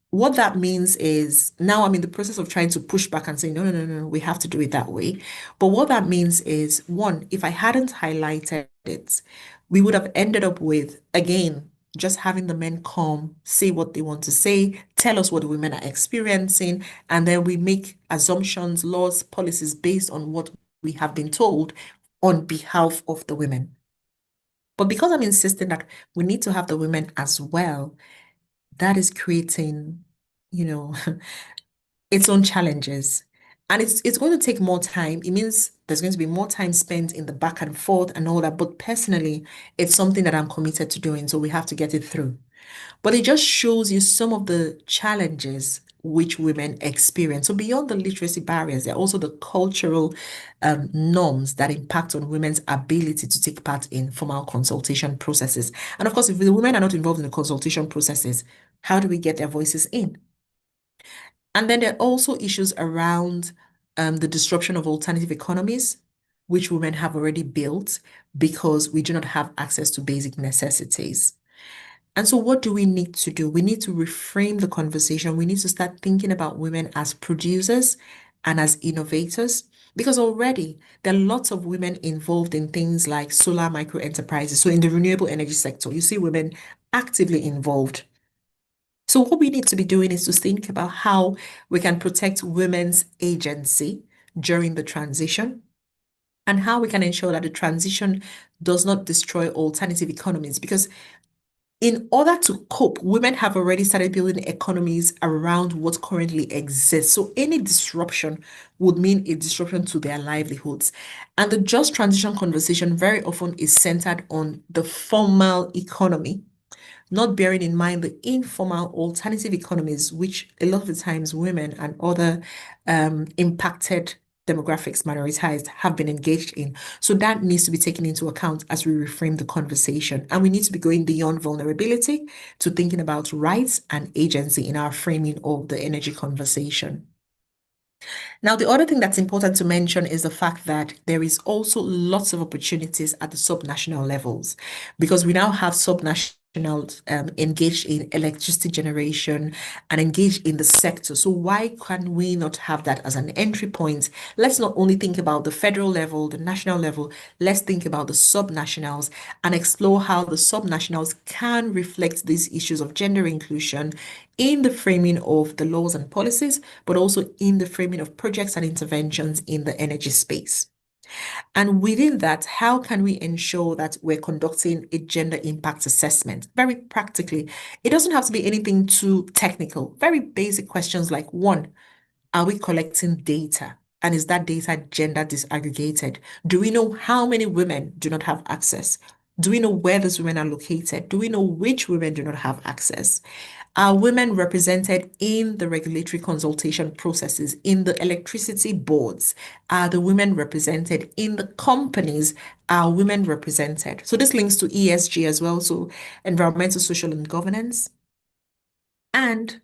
what that means is now I'm in the process of trying to push back and say, no, no, no, no, we have to do it that way. But what that means is, one, if I hadn't highlighted it, we would have ended up with, again, just having the men come, say what they want to say, tell us what the women are experiencing, and then we make assumptions, laws, policies based on what we have been told on behalf of the women. But because I'm insisting that we need to have the women as well, that is creating, you know, its own challenges. And it's going to take more time. It means there's going to be more time spent in the back and forth and all that. But personally, it's something that I'm committed to doing. So we have to get it through. But it just shows you some of the challenges which women experience. So beyond the literacy barriers, there are also the cultural norms that impact on women's ability to take part in formal consultation processes. And of course, if the women are not involved in the consultation processes, how do we get their voices in? And then there are also issues around the disruption of alternative economies, which women have already built because we do not have access to basic necessities. And so, what do we need to do? We need to reframe the conversation. We need to start thinking about women as producers and as innovators, because already there are lots of women involved in things like solar micro enterprises. So, in the renewable energy sector, you see women actively involved. So, what we need to be doing is to think about how we can protect women's agency during the transition and how we can ensure that the transition does not destroy alternative economies. Because in order to cope, women have already started building economies around what currently exists. So any disruption would mean a disruption to their livelihoods. And the just transition conversation very often is centered on the formal economy, not bearing in mind the informal alternative economies, which a lot of the times women and other impacted demographics, minoritized, have been engaged in. So that needs to be taken into account as we reframe the conversation. And we need to be going beyond vulnerability to thinking about rights and agency in our framing of the energy conversation. Now, the other thing that's important to mention is the fact that there is also lots of opportunities at the subnational levels because we now have subnational engaged in electricity generation and engaged in the sector. So why can we not have that as an entry point? Let's not only think about the federal level, the national level, let's think about the subnationals and explore how the subnationals can reflect these issues of gender inclusion in the framing of the laws and policies, but also in the framing of projects and interventions in the energy space. And within that, how can we ensure that we're conducting a gender impact assessment? Very practically, it doesn't have to be anything too technical. Very basic questions like one, are we collecting data? And is that data gender disaggregated? Do we know how many women do not have access? Do we know where those women are located? Do we know which women do not have access? Are women represented in the regulatory consultation processes, in the electricity boards? Are the women represented in the companies? Are women represented? So this links to ESG as well, so environmental, social, and governance. And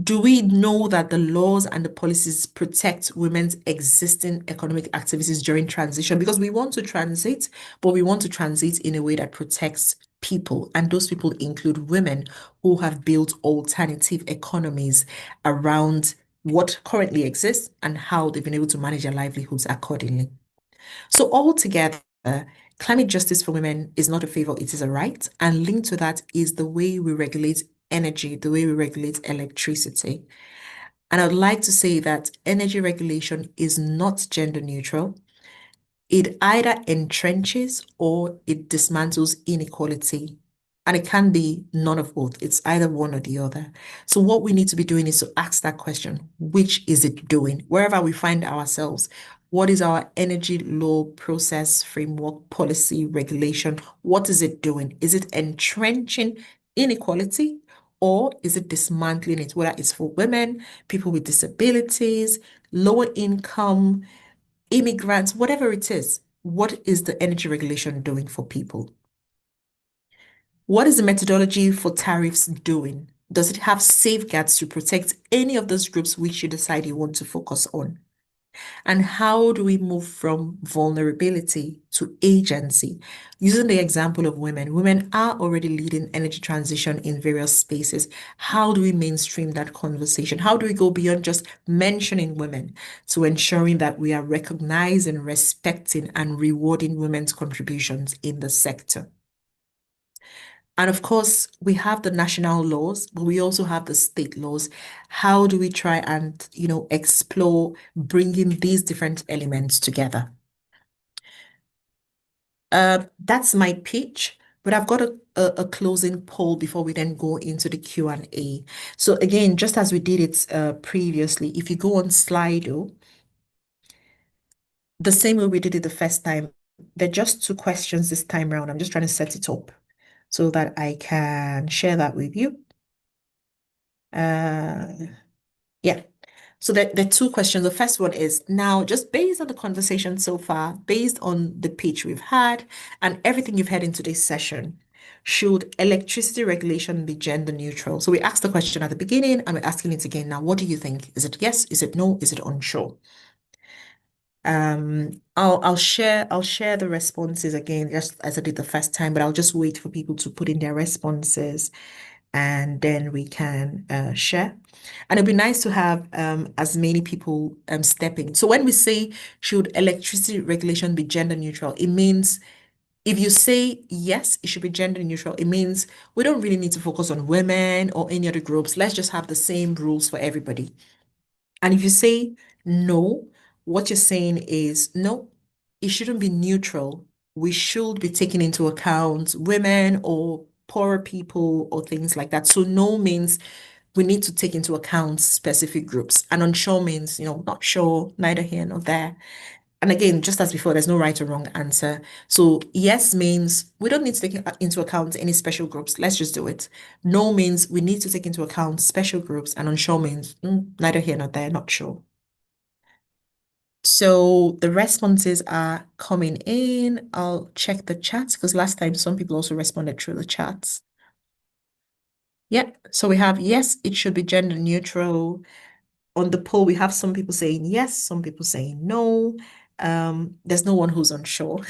do we know that the laws and the policies protect women's existing economic activities during transition? Because we want to transit, but we want to transit in a way that protects people. And those people include women who have built alternative economies around what currently exists and how they've been able to manage their livelihoods accordingly. So altogether, climate justice for women is not a favor, it is a right. And linked to that is the way we regulate energy, the way we regulate electricity. And I'd like to say that energy regulation is not gender neutral. It either entrenches or it dismantles inequality. And it can be none of both. It's either one or the other. So what we need to be doing is to ask that question, which is it doing? Wherever we find ourselves, what is our energy law process, framework, policy, regulation? What is it doing? Is it entrenching inequality or is it dismantling it, whether it's for women, people with disabilities, lower income, immigrants, whatever it is, what is the energy regulation doing for people? What is the methodology for tariffs doing? Does it have safeguards to protect any of those groups which you decide you want to focus on? And how do we move from vulnerability to agency? Using the example of women, women are already leading energy transition in various spaces. How do we mainstream that conversation? How do we go beyond just mentioning women to ensuring that we are recognizing, respecting, and rewarding women's contributions in the sector? And of course, we have the national laws, but we also have the state laws. How do we try and, explore bringing these different elements together? That's my pitch, but I've got a closing poll before we then go into the Q&A. So again, just as we did it previously, if you go on Slido, the same way we did it the first time, there are just two questions this time around. I'm just trying to set it up so that I can share that with you. Uh, Yeah. So there are two questions. The first one is now, just based on the conversation so far, based on the pitch we've had and everything you've had in today's session, should electricity regulation be gender neutral? So we asked the question at the beginning and we're asking it again now. What do you think? Is it yes? Is it no? Is it unsure? I'll share the responses again, just as I did the first time, but I'll just wait for people to put in their responses and then we can share. And it'd be nice to have as many people step in. So when we say should electricity regulation be gender neutral, it means if you say yes, it should be gender neutral, it means we don't really need to focus on women or any other groups. Let's just have the same rules for everybody. And if you say no, what you're saying is no, it shouldn't be neutral. We should be taking into account women or poorer people or things like that. So no means we need to take into account specific groups. And unsure means, not sure, neither here nor there. And again, just as before, there's no right or wrong answer. So yes means we don't need to take into account any special groups. Let's just do it. No means we need to take into account special groups, and unsure means neither here nor there, not sure. So the responses are coming in. I'll check the chats because last time some people also responded through the chats. Yeah, so we have yes, it should be gender neutral. On the poll, we have some people saying yes, some people saying no. There's no one who's unsure.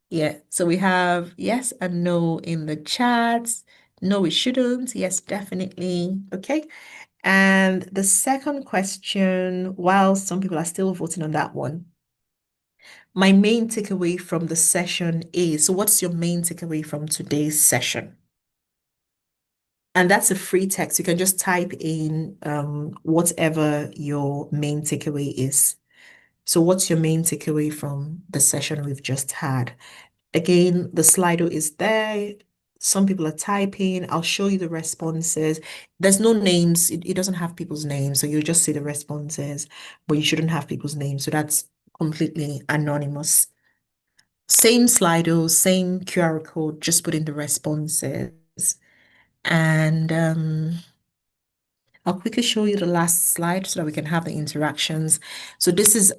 Yeah, so we have yes and no in the chats. No, we shouldn't. Yes, definitely. Okay. And the second question, while some people are still voting on that one, my main takeaway from the session is, so what's your main takeaway from today's session? And that's a free text. You can just type in whatever your main takeaway is. So what's your main takeaway from the session we've just had? Again, the Slido is there. Some people are typing. I'll show you the responses. There's no names. It doesn't have people's names. So you'll just see the responses, but you shouldn't have people's names. So that's completely anonymous. Same Slido, same QR code, just put in the responses. And I'll quickly show you the last slide so that we can have the interactions. So this is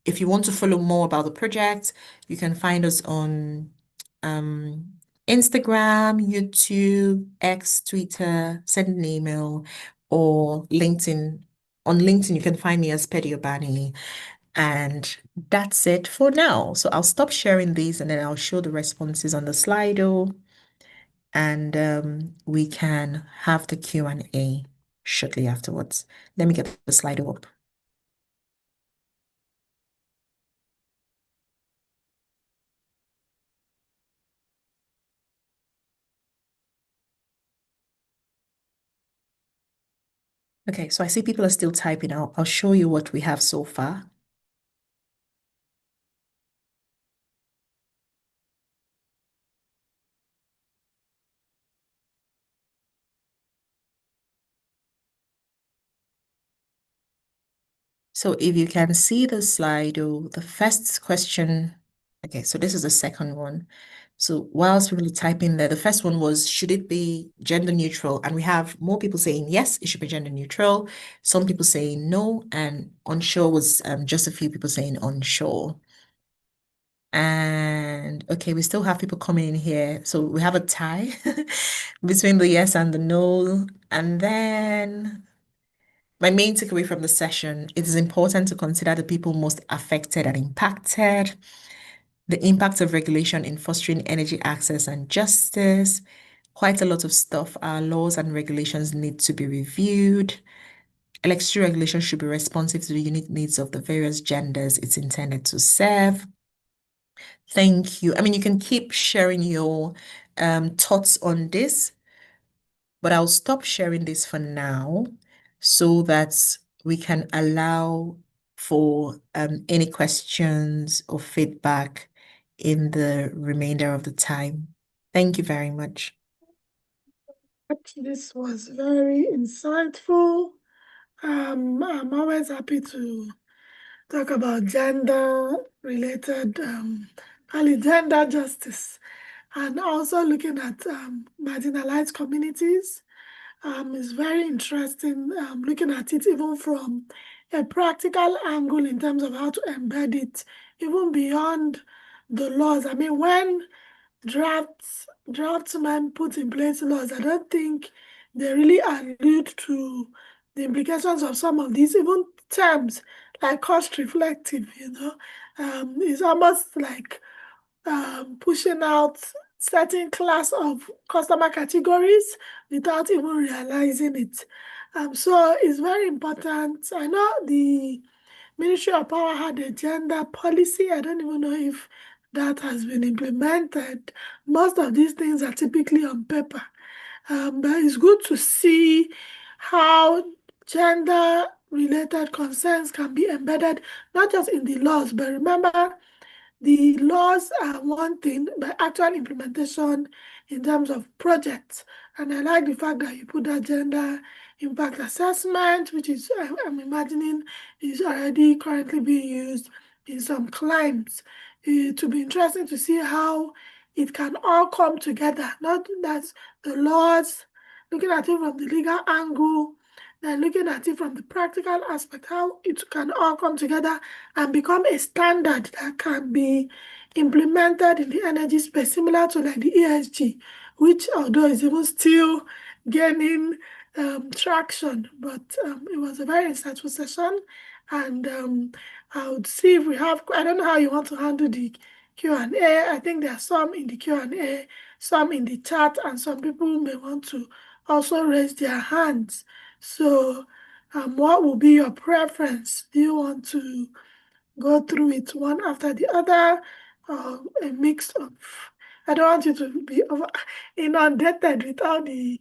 if you want to follow more about the project, you can find us on um, Instagram, YouTube, X, Twitter, send an email, or LinkedIn. On LinkedIn, you can find me as Pedi Obani. And that's it for now. So I'll stop sharing these and then I'll show the responses on the Slido and we can have the Q&A shortly afterwards. Let me get the Slido up. Okay, so I see people are still typing out. I'll show you what we have so far. So if you can see the Slido, the first question, okay, so this is the second one. So whilst people are typing there, the first one was, should it be gender neutral? And we have more people saying, yes, it should be gender neutral. Some people saying no, and unsure was just a few people saying unsure. And okay, we still have people coming in here. So we have a tie between the yes and the no. And then my main takeaway from the session, it is important to consider the people most affected and impacted, the impact of regulation in fostering energy access and justice. Quite a lot of stuff. Our laws and regulations need to be reviewed. Electricity regulation should be responsive to the unique needs of the various genders it's intended to serve. Thank you. I mean, you can keep sharing your thoughts on this, but I'll stop sharing this for now so that we can allow for any questions or feedback in the remainder of the time. Thank you very much. This was very insightful. I'm always happy to talk about gender-related, gender justice, and also looking at marginalized communities. It's very interesting looking at it even from a practical angle in terms of how to embed it, even beyond the laws. I mean, when draftsmen put in place laws, I don't think they really allude to the implications of some of these, even terms like cost reflective, it's almost like pushing out certain class of customer categories without even realizing it. So it's very important. I know the Ministry of Power had a gender policy. I don't even know if that has been implemented. Most of these things are typically on paper. But it's good to see how gender related concerns can be embedded not just in the laws, but remember the laws are one thing, but actual implementation in terms of projects. And I like the fact that you put that gender impact assessment, which is, I'm imagining, is already currently being used in some climes. It will be interesting to see how it can all come together, not that the laws, looking at it from the legal angle, then looking at it from the practical aspect, how it can all come together and become a standard that can be implemented in the energy space, similar to like the ESG, which although is even still gaining traction, but it was a very insightful session. And I would see if we have, I don't know how you want to handle the Q&A. I think there are some in the Q&A, some in the chat, and some people may want to also raise their hands. So what will be your preference? Do you want to go through it one after the other, a mix of? I don't want you to be inundated with all the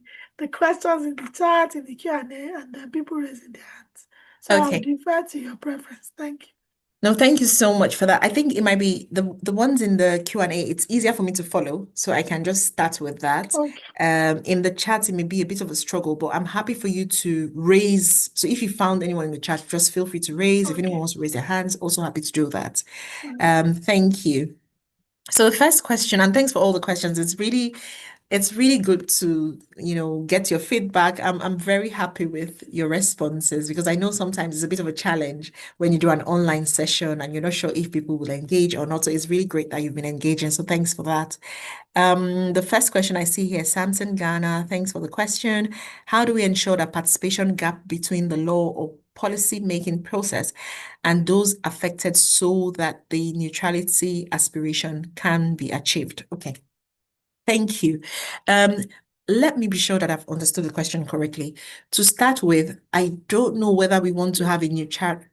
questions in the chat, in the Q&A, and then people raising their hands. So I'll Okay. defer to your preference. Thank you. No, thank you so much for that. I think it might be the ones in the Q&A, it's easier for me to follow, so I can just start with that. Okay. In the chat, it may be a bit of a struggle, but I'm happy for you to raise. So if you found anyone in the chat, just feel free to raise. If anyone Okay. wants to raise their hands, also happy to do that. Mm. Thank you. So the first question, and thanks for all the questions. It's really good to, get your feedback. I'm very happy with your responses because I know sometimes it's a bit of a challenge when you do an online session and you're not sure if people will engage or not. So it's really great that you've been engaging. So thanks for that. The first question I see here, Samson Ghana, thanks for the question. How do we ensure that participation gap between the law or policy making process and those affected so that the neutrality aspiration can be achieved? Okay. Thank you. Um, Let me be sure that I've understood the question correctly. To start with, I don't know whether we want to have a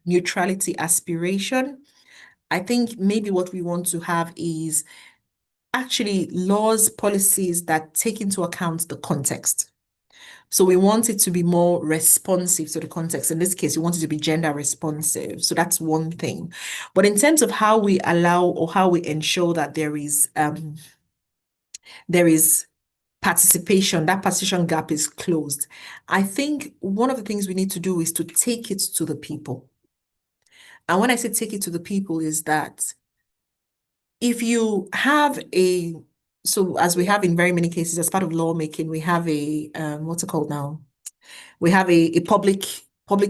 neutrality aspiration. I think maybe what we want to have is actually laws, policies that take into account the context. So we want it to be more responsive to the context. In this case, we want it to be gender responsive. So that's one thing. But in terms of how we allow or how we ensure that there is participation, that participation gap is closed. I think one of the things we need to do is to take it to the people. And when I say take it to the people is that if you have so as we have in very many cases, as part of lawmaking, we have what's it called now? We have a public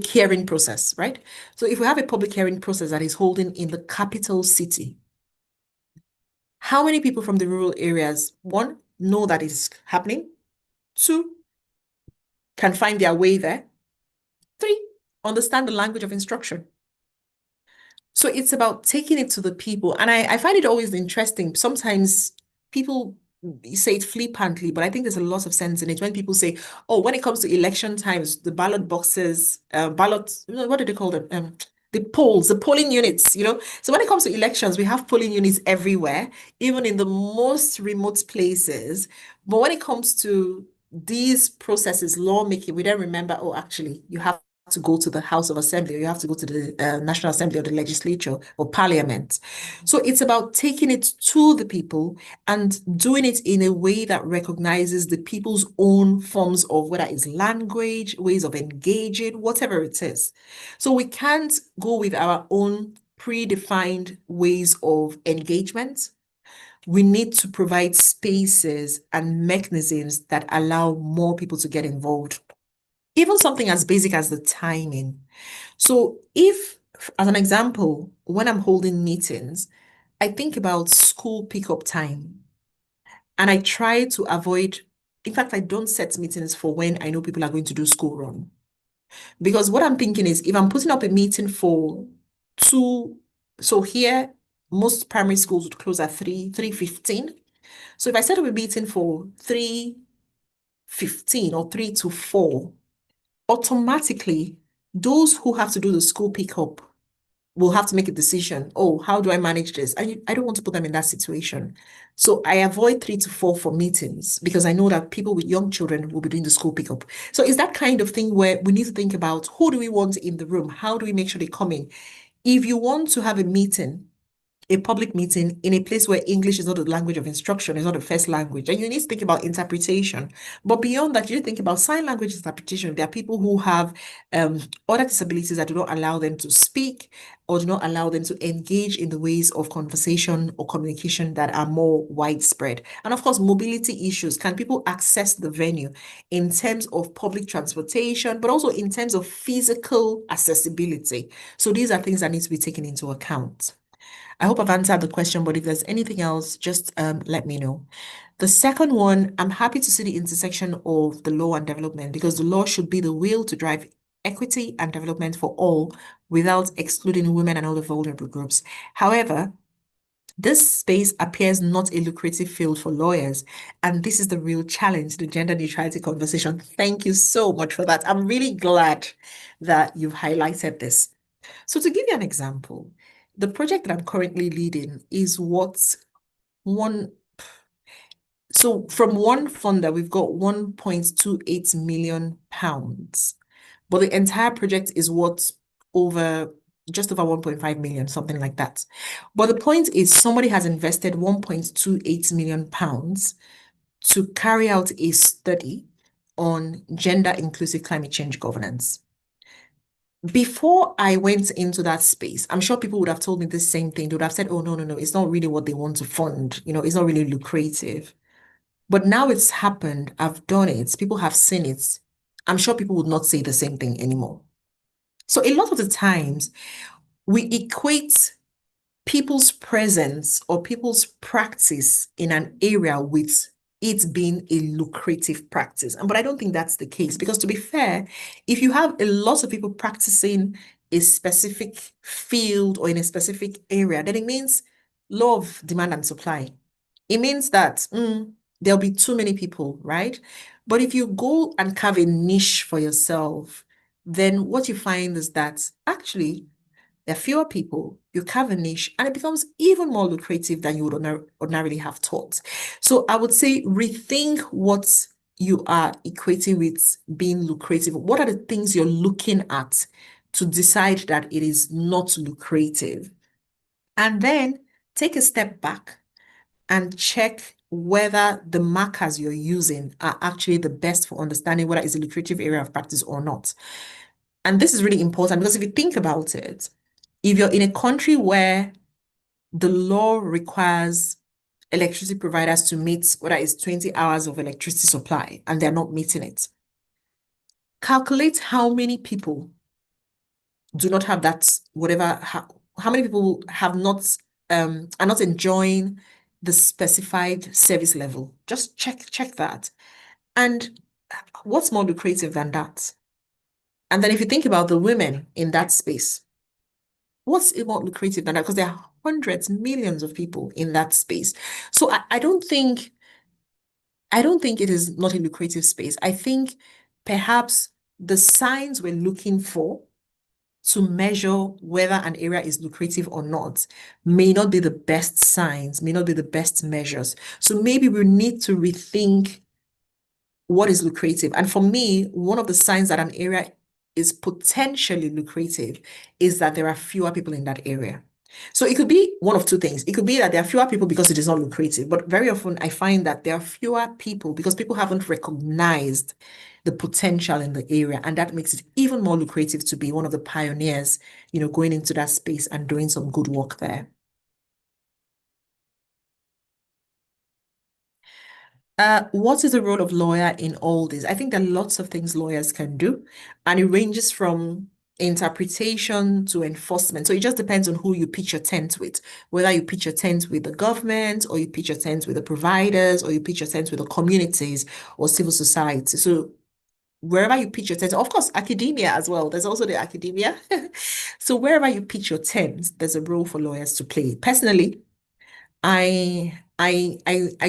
hearing process, right? So if we have a public hearing process that is holding in the capital city, how many people from the rural areas, one, know that it's happening? Two, can find their way there. Three, understand the language of instruction. So it's about taking it to the people. And I find it always interesting. Sometimes people say it flippantly, but I think there's a lot of sense in it when people say, oh, when it comes to election times, the ballot boxes, what do they call them? The polls, the polling units, So when it comes to elections, we have polling units everywhere, even in the most remote places. But when it comes to these processes, lawmaking, we don't remember, oh, actually, you have to go to the House of Assembly, or you have to go to the National Assembly or the legislature or parliament. So it's about taking it to the people and doing it in a way that recognizes the people's own forms of whether it's language, ways of engaging, whatever it is. So we can't go with our own predefined ways of engagement. We need to provide spaces and mechanisms that allow more people to get involved. Even something as basic as the timing. So if, as an example, when I'm holding meetings, I think about school pickup time and I try to avoid, in fact, I don't set meetings for when I know people are going to do school run. Because what I'm thinking is if I'm putting up a meeting for two, so here, most primary schools would close at 3:15. So if I set up a meeting for 3:15 or 3 to 4, automatically those who have to do the school pickup will have to make a decision. Oh, how do I manage this? I don't want to put them in that situation. So I avoid 3 to 4 for meetings because I know that people with young children will be doing the school pickup. So it's that kind of thing where we need to think about who do we want in the room? How do we make sure they come in? If you want to have a meeting, a public meeting in a place where English is not the language of instruction, is not the first language. And you need to think about interpretation. But beyond that, you think about sign language interpretation. There are people who have other disabilities that do not allow them to speak or do not allow them to engage in the ways of conversation or communication that are more widespread. And of course, mobility issues. Can people access the venue in terms of public transportation, but also in terms of physical accessibility? So these are things that need to be taken into account. I hope I've answered the question, but if there's anything else, just let me know. The second one, I'm happy to see the intersection of the law and development because the law should be the will to drive equity and development for all without excluding women and other vulnerable groups. However, this space appears not a lucrative field for lawyers, and this is the real challenge, the gender neutrality conversation. Thank you so much for that. I'm really glad that you've highlighted this. So to give you an example, the project that I'm currently leading is what one, so from one funder, we've got 1.28 million pounds, but the entire project is what over just over 1.5 million, something like that. But the point is somebody has invested 1.28 million pounds to carry out a study on gender inclusive climate change governance. Before I went into that space, I'm sure people would have told me the same thing. They would have said, oh, no, no, no, it's not really what they want to fund. It's not really lucrative. But now it's happened. I've done it. People have seen it. I'm sure people would not say the same thing anymore. So a lot of the times we equate people's presence or people's practice in an area with it being a lucrative practice. But I don't think that's the case because to be fair, if you have a lot of people practicing a specific field or in a specific area, then it means law of demand and supply. It means that there'll be too many people, right? But if you go and carve a niche for yourself, then what you find is that actually there are fewer people, you carve a niche, and it becomes even more lucrative than you would ordinarily have thought. So I would say rethink what you are equating with being lucrative. What are the things you're looking at to decide that it is not lucrative? And then take a step back and check whether the markers you're using are actually the best for understanding whether it's a lucrative area of practice or not. And this is really important because if you think about it, if you're in a country where the law requires electricity providers to meet whether it's 20 hours of electricity supply and they're not meeting it, calculate how many people do not have that, whatever, how many people have not, are not enjoying the specified service level. Just check that. And what's more lucrative than that? And then if you think about the women in that space, what's more lucrative than that? Because there are hundreds, millions of people in that space. So I don't think it is not a lucrative space. I think perhaps the signs we're looking for to measure whether an area is lucrative or not may not be the best signs, may not be the best measures. So maybe we need to rethink what is lucrative. And for me, one of the signs that an area is potentially lucrative is that there are fewer people in that area. So it could be one of two things. It could be that there are fewer people because it is not lucrative, but very often I find that there are fewer people because people haven't recognized the potential in the area, and that makes it even more lucrative to be one of the pioneers, going into that space and doing some good work there. What is the role of lawyer in all this? I think there are lots of things lawyers can do, and it ranges from interpretation to enforcement. So it just depends on who you pitch your tent with, whether you pitch your tent with the government, or you pitch your tent with the providers, or you pitch your tent with the communities or civil society. So wherever you pitch your tent, of course, academia as well. There's also the academia. So wherever you pitch your tent, there's a role for lawyers to play. Personally, I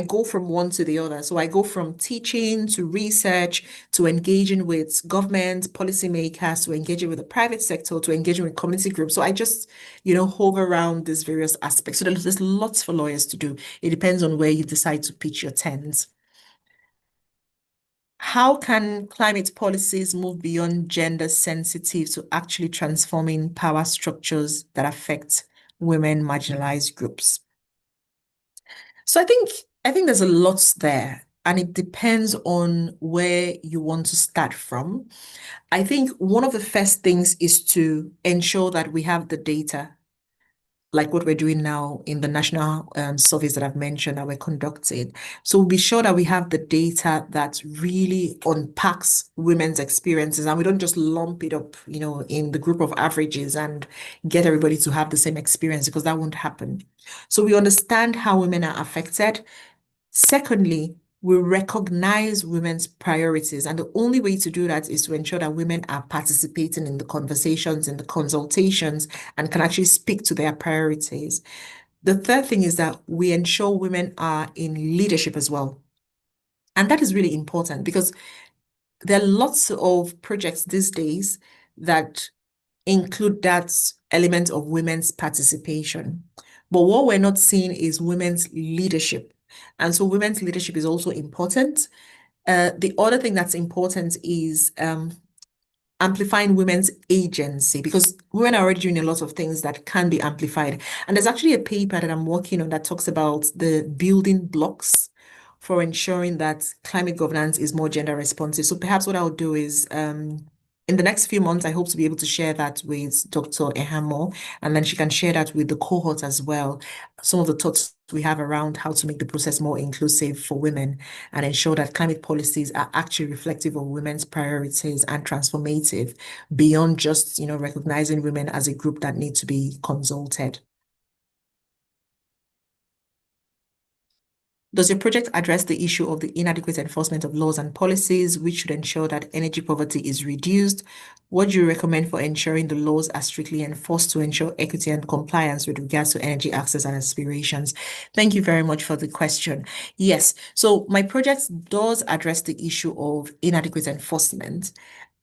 go from one to the other. So I go from teaching to research to engaging with government, policymakers, to engaging with the private sector, to engaging with community groups. So I just, hover around these various aspects. So there's lots for lawyers to do. It depends on where you decide to pitch your tent. How can climate policies move beyond gender sensitive to actually transforming power structures that affect women marginalized groups? So I think there's a lot there, and it depends on where you want to start from. I think one of the first things is to ensure that we have the data, like what we're doing now in the national surveys that I've mentioned that we're conducting. So we'll be sure that we have the data that really unpacks women's experiences, and we don't just lump it up, in the group of averages and get everybody to have the same experience, because that won't happen. So we understand how women are affected. Secondly, we recognize women's priorities, and the only way to do that is to ensure that women are participating in the conversations, in the consultations, and can actually speak to their priorities. The third thing is that we ensure women are in leadership as well. And that is really important because there are lots of projects these days that include that element of women's participation. But what we're not seeing is women's leadership. And so women's leadership is also important. The other thing that's important is amplifying women's agency, because women are already doing a lot of things that can be amplified. And there's actually a paper that I'm working on that talks about the building blocks for ensuring that climate governance is more gender responsive. So perhaps what I'll do is in the next few months, I hope to be able to share that with Dr. Ehamo, and then she can share that with the cohort as well. Some of the thoughts we have around how to make the process more inclusive for women and ensure that climate policies are actually reflective of women's priorities and transformative beyond just, recognizing women as a group that need to be consulted. Does your project address the issue of the inadequate enforcement of laws and policies, which should ensure that energy poverty is reduced? What do you recommend for ensuring the laws are strictly enforced to ensure equity and compliance with regards to energy access and aspirations? Thank you very much for the question. Yes, so my project does address the issue of inadequate enforcement,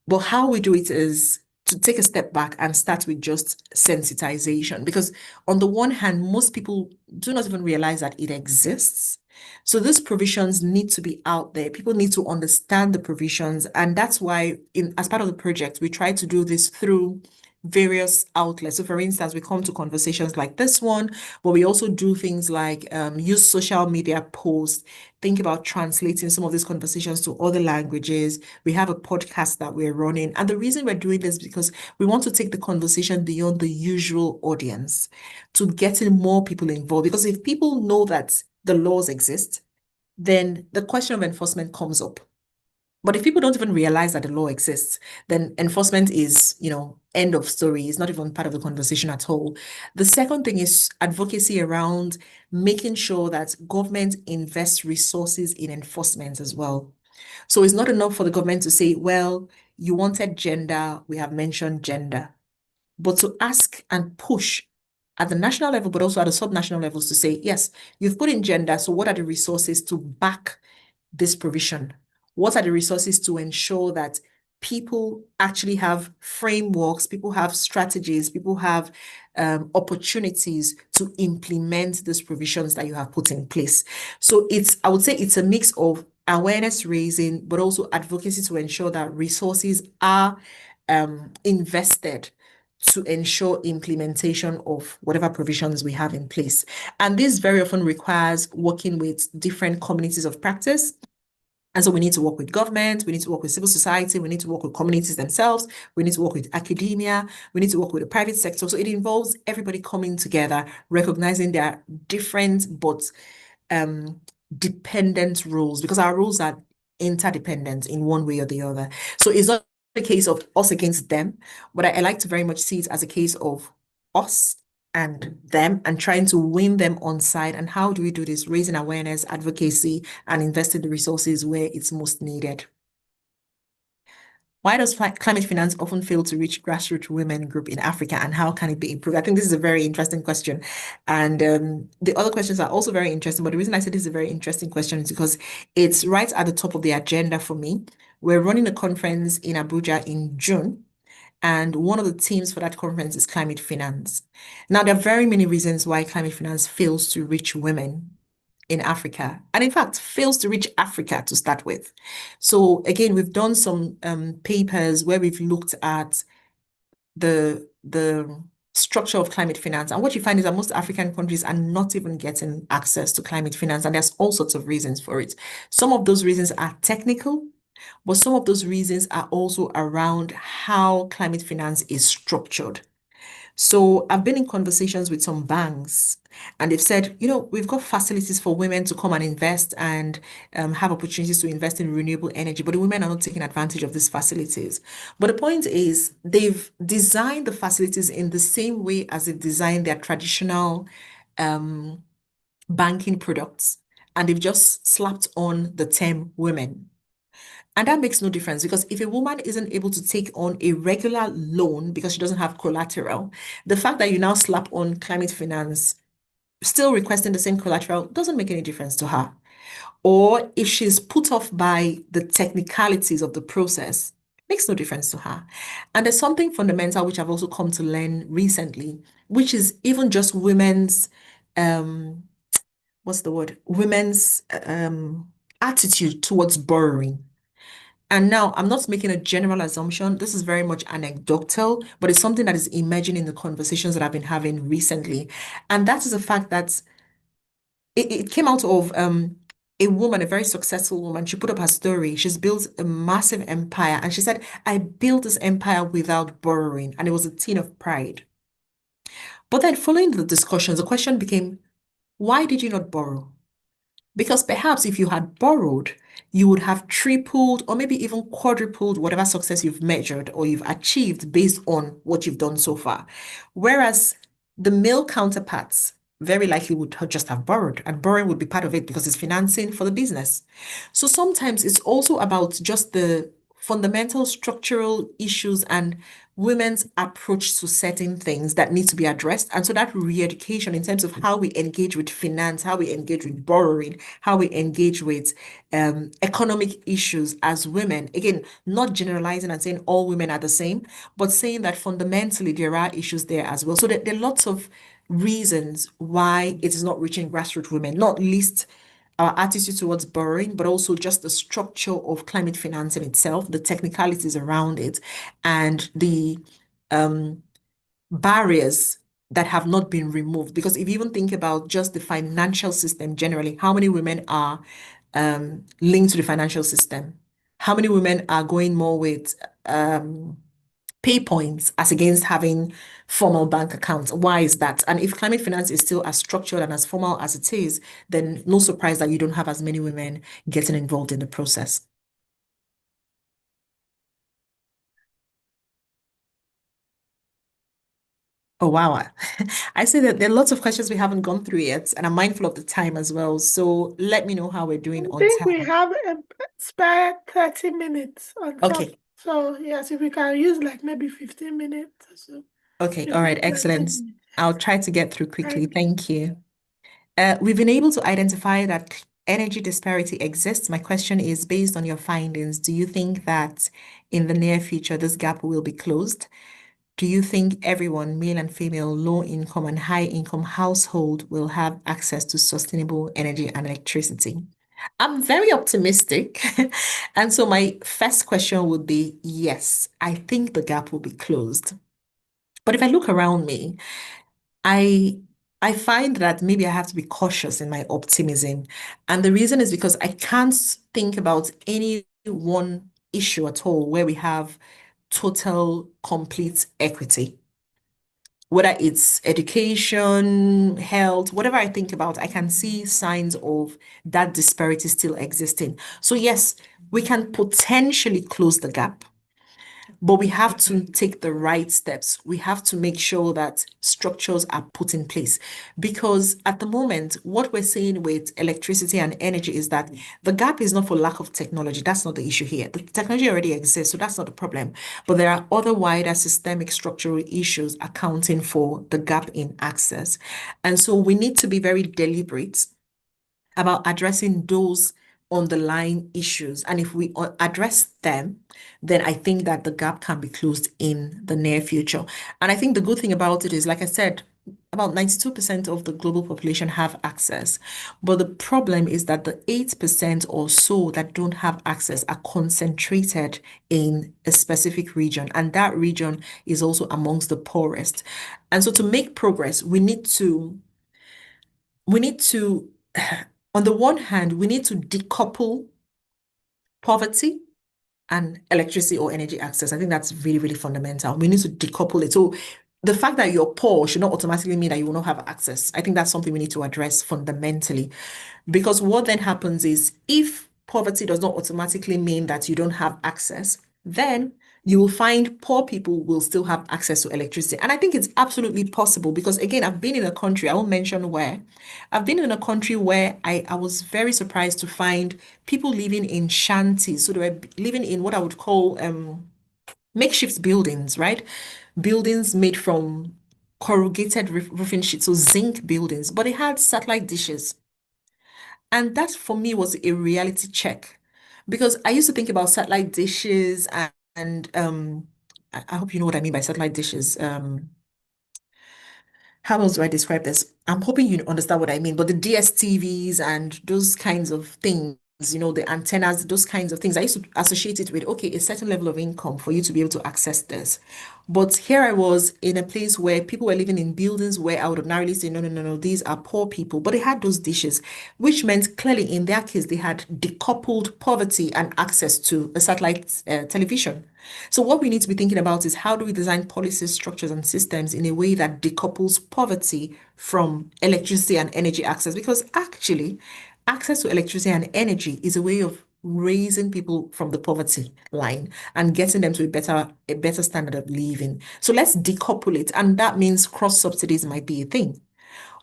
but how we do it is to take a step back and start with just sensitization. Because on the one hand, most people do not even realize that it exists. So these provisions need to be out there. People need to understand the provisions. And that's why, as part of the project, we try to do this through various outlets. So for instance, we come to conversations like this one, but we also do things like use social media posts, think about translating some of these conversations to other languages. We have a podcast that we're running. And the reason we're doing this is because we want to take the conversation beyond the usual audience to getting more people involved. Because if people know that the laws exist, then the question of enforcement comes up. But if people don't even realize that the law exists, then enforcement is, end of story. It's not even part of the conversation at all. The second thing is advocacy around making sure that government invests resources in enforcement as well. So it's not enough for the government to say, well, you wanted gender, we have mentioned gender, but to ask and push at the national level, but also at the subnational levels to say, yes, you've put in gender, so what are the resources to back this provision? What are the resources to ensure that people actually have frameworks, people have strategies, people have opportunities to implement these provisions that you have put in place? So I would say it's a mix of awareness raising, but also advocacy to ensure that resources are invested to ensure implementation of whatever provisions we have in place. And this very often requires working with different communities of practice. And so we need to work with government, we need to work with civil society, we need to work with communities themselves, we need to work with academia, we need to work with the private sector. So it involves everybody coming together, recognizing their different but dependent roles because our roles are interdependent in one way or the other. So it's not a case of us against them, but I like to very much see it as a case of us and them and trying to win them on side. And how do we do this? Raising awareness, advocacy, and investing the resources where it's most needed. Why does climate finance often fail to reach grassroots women group in Africa, and how can it be improved? I think this is a very interesting question. And the other questions are also very interesting. But the reason I said this is a very interesting question is because it's right at the top of the agenda for me. We're running a conference in Abuja in June, and one of the themes for that conference is climate finance. Now, there are very many reasons why climate finance fails to reach women in Africa, and in fact, fails to reach Africa to start with. So again, we've done some papers where we've looked at the structure of climate finance, and what you find is that most African countries are not even getting access to climate finance, and there's all sorts of reasons for it. Some of those reasons are technical, but some of those reasons are also around how climate finance is structured. So I've been in conversations with some banks, and they've said, we've got facilities for women to come and invest and have opportunities to invest in renewable energy, but the women are not taking advantage of these facilities. But the point is, they've designed the facilities in the same way as they've designed their traditional um, banking products, and they've just slapped on the term women. And that makes no difference because if a woman isn't able to take on a regular loan because she doesn't have collateral, the fact that you now slap on climate finance, still requesting the same collateral, doesn't make any difference to her. Or if she's put off by the technicalities of the process, makes no difference to her. And there's something fundamental which I've also come to learn recently, which is even just women's, um, what's the word? Women's attitude towards borrowing. And now I'm not making a general assumption. This is very much anecdotal, but it's something that is emerging in the conversations that I've been having recently. And that is the fact that it came out of a woman, a very successful woman. She put up her story. She's built a massive empire. And she said, I built this empire without borrowing. And it was a thing of pride. But then following the discussions, the question became, why did you not borrow? Because perhaps if you had borrowed, you would have tripled or maybe even quadrupled whatever success you've measured or you've achieved based on what you've done so far. Whereas the male counterparts very likely would just have borrowed, and borrowing would be part of it because it's financing for the business. So sometimes it's also about just the fundamental structural issues and women's approach to certain things that need to be addressed. And so that re-education in terms of how we engage with finance, how we engage with borrowing, how we engage with economic issues as women. Again, not generalizing and saying all women are the same, but saying that fundamentally there are issues there as well. So there are lots of reasons why it is not reaching grassroots women, not least our attitude towards borrowing, but also just the structure of climate financing itself, the technicalities around it, and the um, barriers that have not been removed. Because if you even think about just the financial system generally, how many women are linked to the financial system? How many women are going more with pay points as against having formal bank accounts? Why is that? And if climate finance is still as structured and as formal as it is, then no surprise that you don't have as many women getting involved in the process. Oh, wow. I say that there are lots of questions we haven't gone through yet, and I'm mindful of the time as well. So let me know how we're doing I on think we time. have a spare 30 minutes on top. Okay. So yes, if we can use like maybe 15 minutes or so. Okay. All right. 15, 20 Excellent. minutes. I'll try to get through quickly. Thank you. Thank you. We've been able to identify that energy disparity exists. My question is, based on your findings, do you think that in the near future this gap will be closed? Do you think everyone, male and female, low income and high income household, will have access to sustainable energy and electricity? I'm very optimistic. And so my first question would be, yes, I think the gap will be closed. But if I look around me, I I find that maybe I have to be cautious in my optimism. And the reason is because I can't think about any one issue at all where we have total, complete equity. whether it's education, health, whatever I think about, I can see signs of that disparity still existing. So, yes, we can potentially close the gap, but we have to take the right steps. We have to make sure that structures are put in place. Because at the moment, what we're seeing with electricity and energy is that the gap is not for lack of technology. That's not the issue here. The technology already exists, so that's not the problem. But there are other wider systemic structural issues accounting for the gap in access. And so we need to be very deliberate about addressing those underlying issues. And if we address them, then I think that the gap can be closed in the near future. And I think the good thing about it is, like I said, about 92% of the global population have access. But the problem is that the 8% or so that don't have access are concentrated in a specific region. And that region is also amongst the poorest. And so to make progress, we need to on the one hand, we need to decouple poverty and electricity or energy access. I think that's really, really fundamental. We need to decouple it. So the fact that you're poor should not automatically mean that you will not have access. I think that's something we need to address fundamentally. Because what then happens is if poverty does not automatically mean that you don't have access, then you will find poor people will still have access to electricity. And I think it's absolutely possible because, again, I've been in a country, I won't mention where, I've been in a country where I was very surprised to find people living in shanties. So they were living in what I would call makeshift buildings, right? Buildings made from corrugated roofing sheets, so zinc buildings, but they had satellite dishes. And that for me was a reality check because I used to think about satellite dishes and I hope you know what I mean by satellite dishes. How else do I describe this? I'm hoping you understand what I mean, but the DSTVs and those kinds of things, the antennas, those kinds of things, I used to associate it with, okay, a certain level of income for you to be able to access this. But here I was in a place where people were living in buildings where I would ordinarily say, no, no, no, no, these are poor people, but they had those dishes, which meant clearly in their case, they had decoupled poverty and access to a satellite television. So what we need to be thinking about is how do we design policies, structures, and systems in a way that decouples poverty from electricity and energy access? Because actually, access to electricity and energy is a way of raising people from the poverty line and getting them to a better standard of living. So let's decouple it. And that means cross subsidies might be a thing.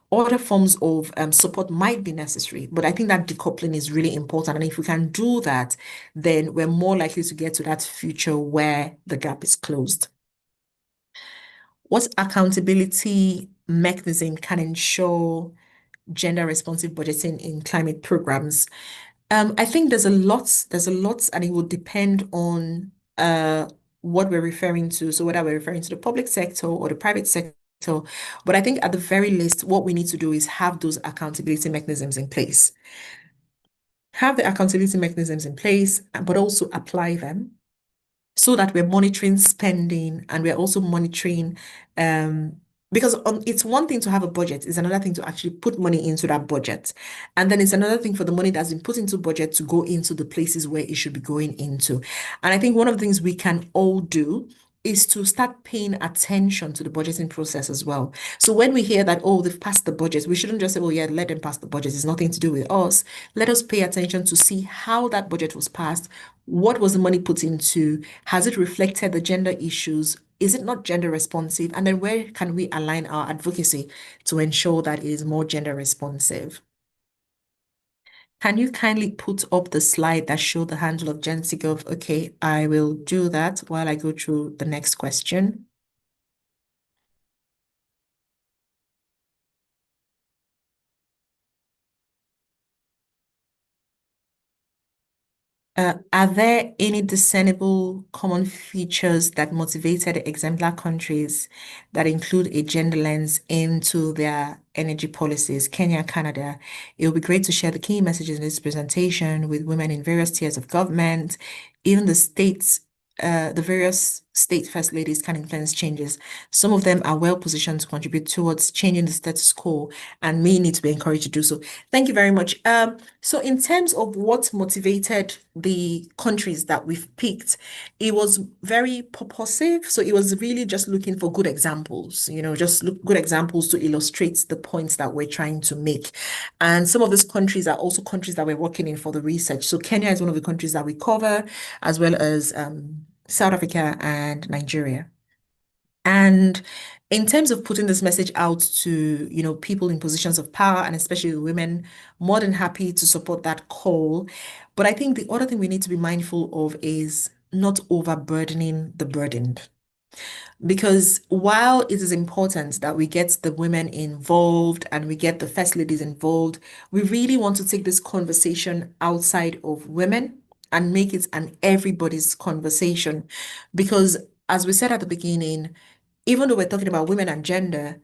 Other forms of support might be necessary, but I think that decoupling is really important. And if we can do that, then we're more likely to get to that future where the gap is closed. What accountability mechanism can ensure gender responsive budgeting in climate programs? I think there's a lot, and it will depend on what we're referring to. So whether we're referring to the public sector or the private sector, but I think at the very least, what we need to do is have those accountability mechanisms in place. Have the accountability mechanisms in place, but also apply them so that we're monitoring spending and we're also monitoring because it's one thing to have a budget, it's another thing to actually put money into that budget. And then it's another thing for the money that's been put into budget to go into the places where it should be going into. And I think one of the things we can all do is to start paying attention to the budgeting process as well. So when we hear that, oh, they've passed the budget, we shouldn't just say, oh, yeah, let them pass the budget. It's nothing to do with us. Let us pay attention to see how that budget was passed. What was the money put into? Has it reflected the gender issues? Is it not gender responsive? And then where can we align our advocacy to ensure that it is more gender responsive? Can you kindly put up the slide that showed the handle of Gen Gov? Okay, I will do that while I go through the next question. Are there any discernible common features that motivated exemplar countries that include a gender lens into their energy policies, Kenya, Canada? It would be great to share the key messages in this presentation with women in various tiers of government, even the states the various state first ladies can influence changes. Some of them are well positioned to contribute towards changing the status quo and may need to be encouraged to do so. Thank you very much. So in terms of what motivated the countries that we've picked, it was very purposive. So it was really just looking for good examples, just look good examples to illustrate the points that we're trying to make. And some of these countries are also countries that we're working in for the research. So Kenya is one of the countries that we cover, as well as South Africa and Nigeria. And in terms of putting this message out to, people in positions of power and especially women, more than happy to support that call. But I think the other thing we need to be mindful of is not overburdening the burdened. Because while it is important that we get the women involved and we get the first ladies involved, we really want to take this conversation outside of women and make it an everybody's conversation. Because as we said at the beginning, even though we're talking about women and gender,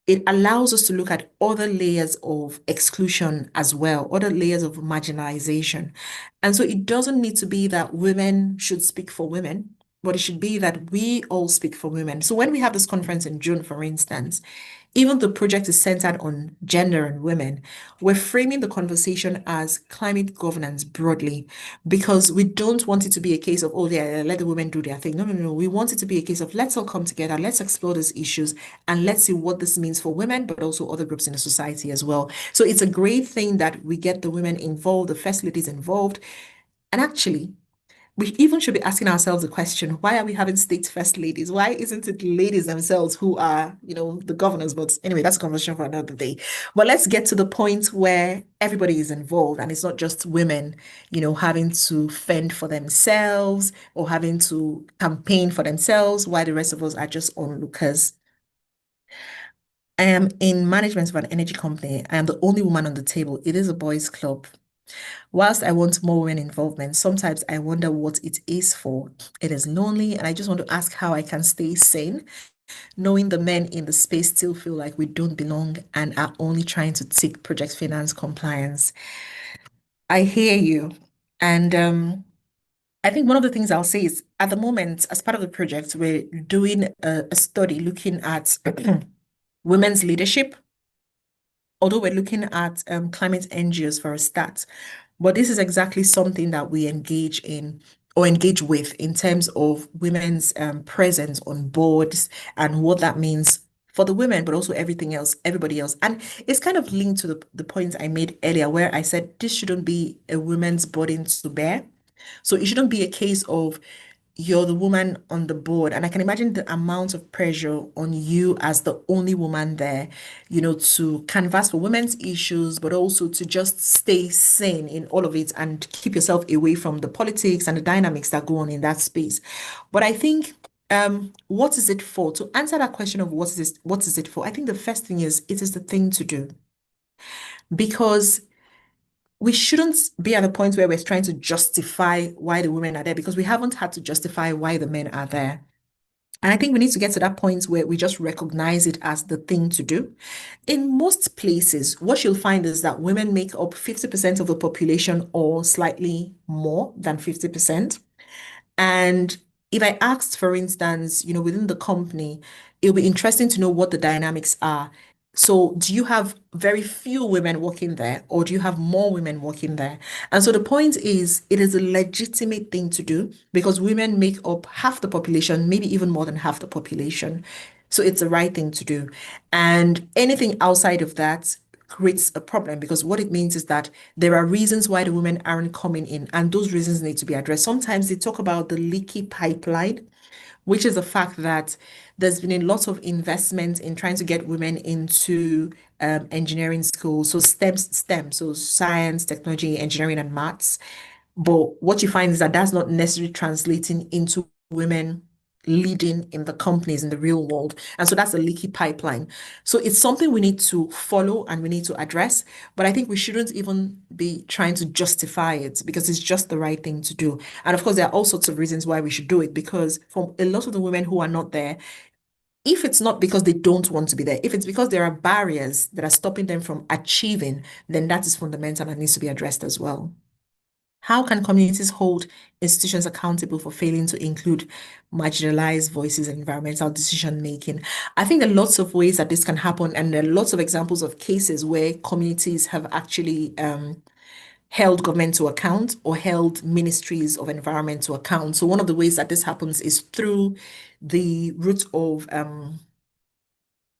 it allows us to look at other layers of exclusion as well, other layers of marginalization. And so it doesn't need to be that women should speak for women, but it should be that we all speak for women. So when we have this conference in June, for instance, even the project is centered on gender and women, we're framing the conversation as climate governance broadly because we don't want it to be a case of, oh, yeah, let the women do their thing. No, no, no. We want it to be a case of let's all come together, let's explore these issues, and let's see what this means for women, but also other groups in the society as well. So it's a great thing that we get the women involved, the first ladies involved. And actually, we even should be asking ourselves the question, why are we having state first ladies? Why isn't it ladies themselves who are, the governors? But anyway, that's a conversation for another day. But let's get to the point where everybody is involved and it's not just women, having to fend for themselves or having to campaign for themselves, while the rest of us are just onlookers. I am in management of an energy company. I am the only woman on the table. It is a boys' club. Whilst I want more women involvement, sometimes I wonder what it is for. It is lonely, and I just want to ask how I can stay sane, knowing the men in the space still feel like we don't belong and are only trying to tick project finance compliance. I hear you. And I think one of the things I'll say is at the moment, as part of the project, we're doing a study looking at women's leadership, although we're looking at climate NGOs for a start. But this is exactly something that we engage in or engage with in terms of women's presence on boards and what that means for the women, but also everything else, everybody else. And it's kind of linked to the point I made earlier, where I said this shouldn't be a woman's burden to bear. So it shouldn't be a case of you're the woman on the board. And I can imagine the amount of pressure on you as the only woman there, to canvass for women's issues, but also to just stay sane in all of it and keep yourself away from the politics and the dynamics that go on in that space. But I think what is it for? To answer that question of what is it for? I think the first thing is it is the thing to do because we shouldn't be at a point where we're trying to justify why the women are there because we haven't had to justify why the men are there. And I think we need to get to that point where we just recognize it as the thing to do. In most places, what you'll find is that women make up 50% of the population or slightly more than 50%. And if I asked, for instance, within the company, it'll be interesting to know what the dynamics are. So, do you have very few women working there, or do you have more women working there? And so the point is, it is a legitimate thing to do because women make up half the population, maybe even more than half the population. So it's the right thing to do. And anything outside of that creates a problem because what it means is that there are reasons why the women aren't coming in, and those reasons need to be addressed. Sometimes they talk about the leaky pipeline, which is the fact that there's been a lot of investment in trying to get women into engineering schools, so STEM, so science, technology, engineering, and maths. But what you find is that that's not necessarily translating into women leading in the companies in the real world. And so that's a leaky pipeline. So it's something we need to follow and we need to address. But I think we shouldn't even be trying to justify it because it's just the right thing to do. And of course, there are all sorts of reasons why we should do it because for a lot of the women who are not there, if it's not because they don't want to be there, if it's because there are barriers that are stopping them from achieving, then that is fundamental and needs to be addressed as well. How can communities hold institutions accountable for failing to include marginalized voices in environmental decision making? I think there are lots of ways that this can happen, and there are lots of examples of cases where communities have actually held government to account or held ministries of environment to account. So one of the ways that this happens is through the route of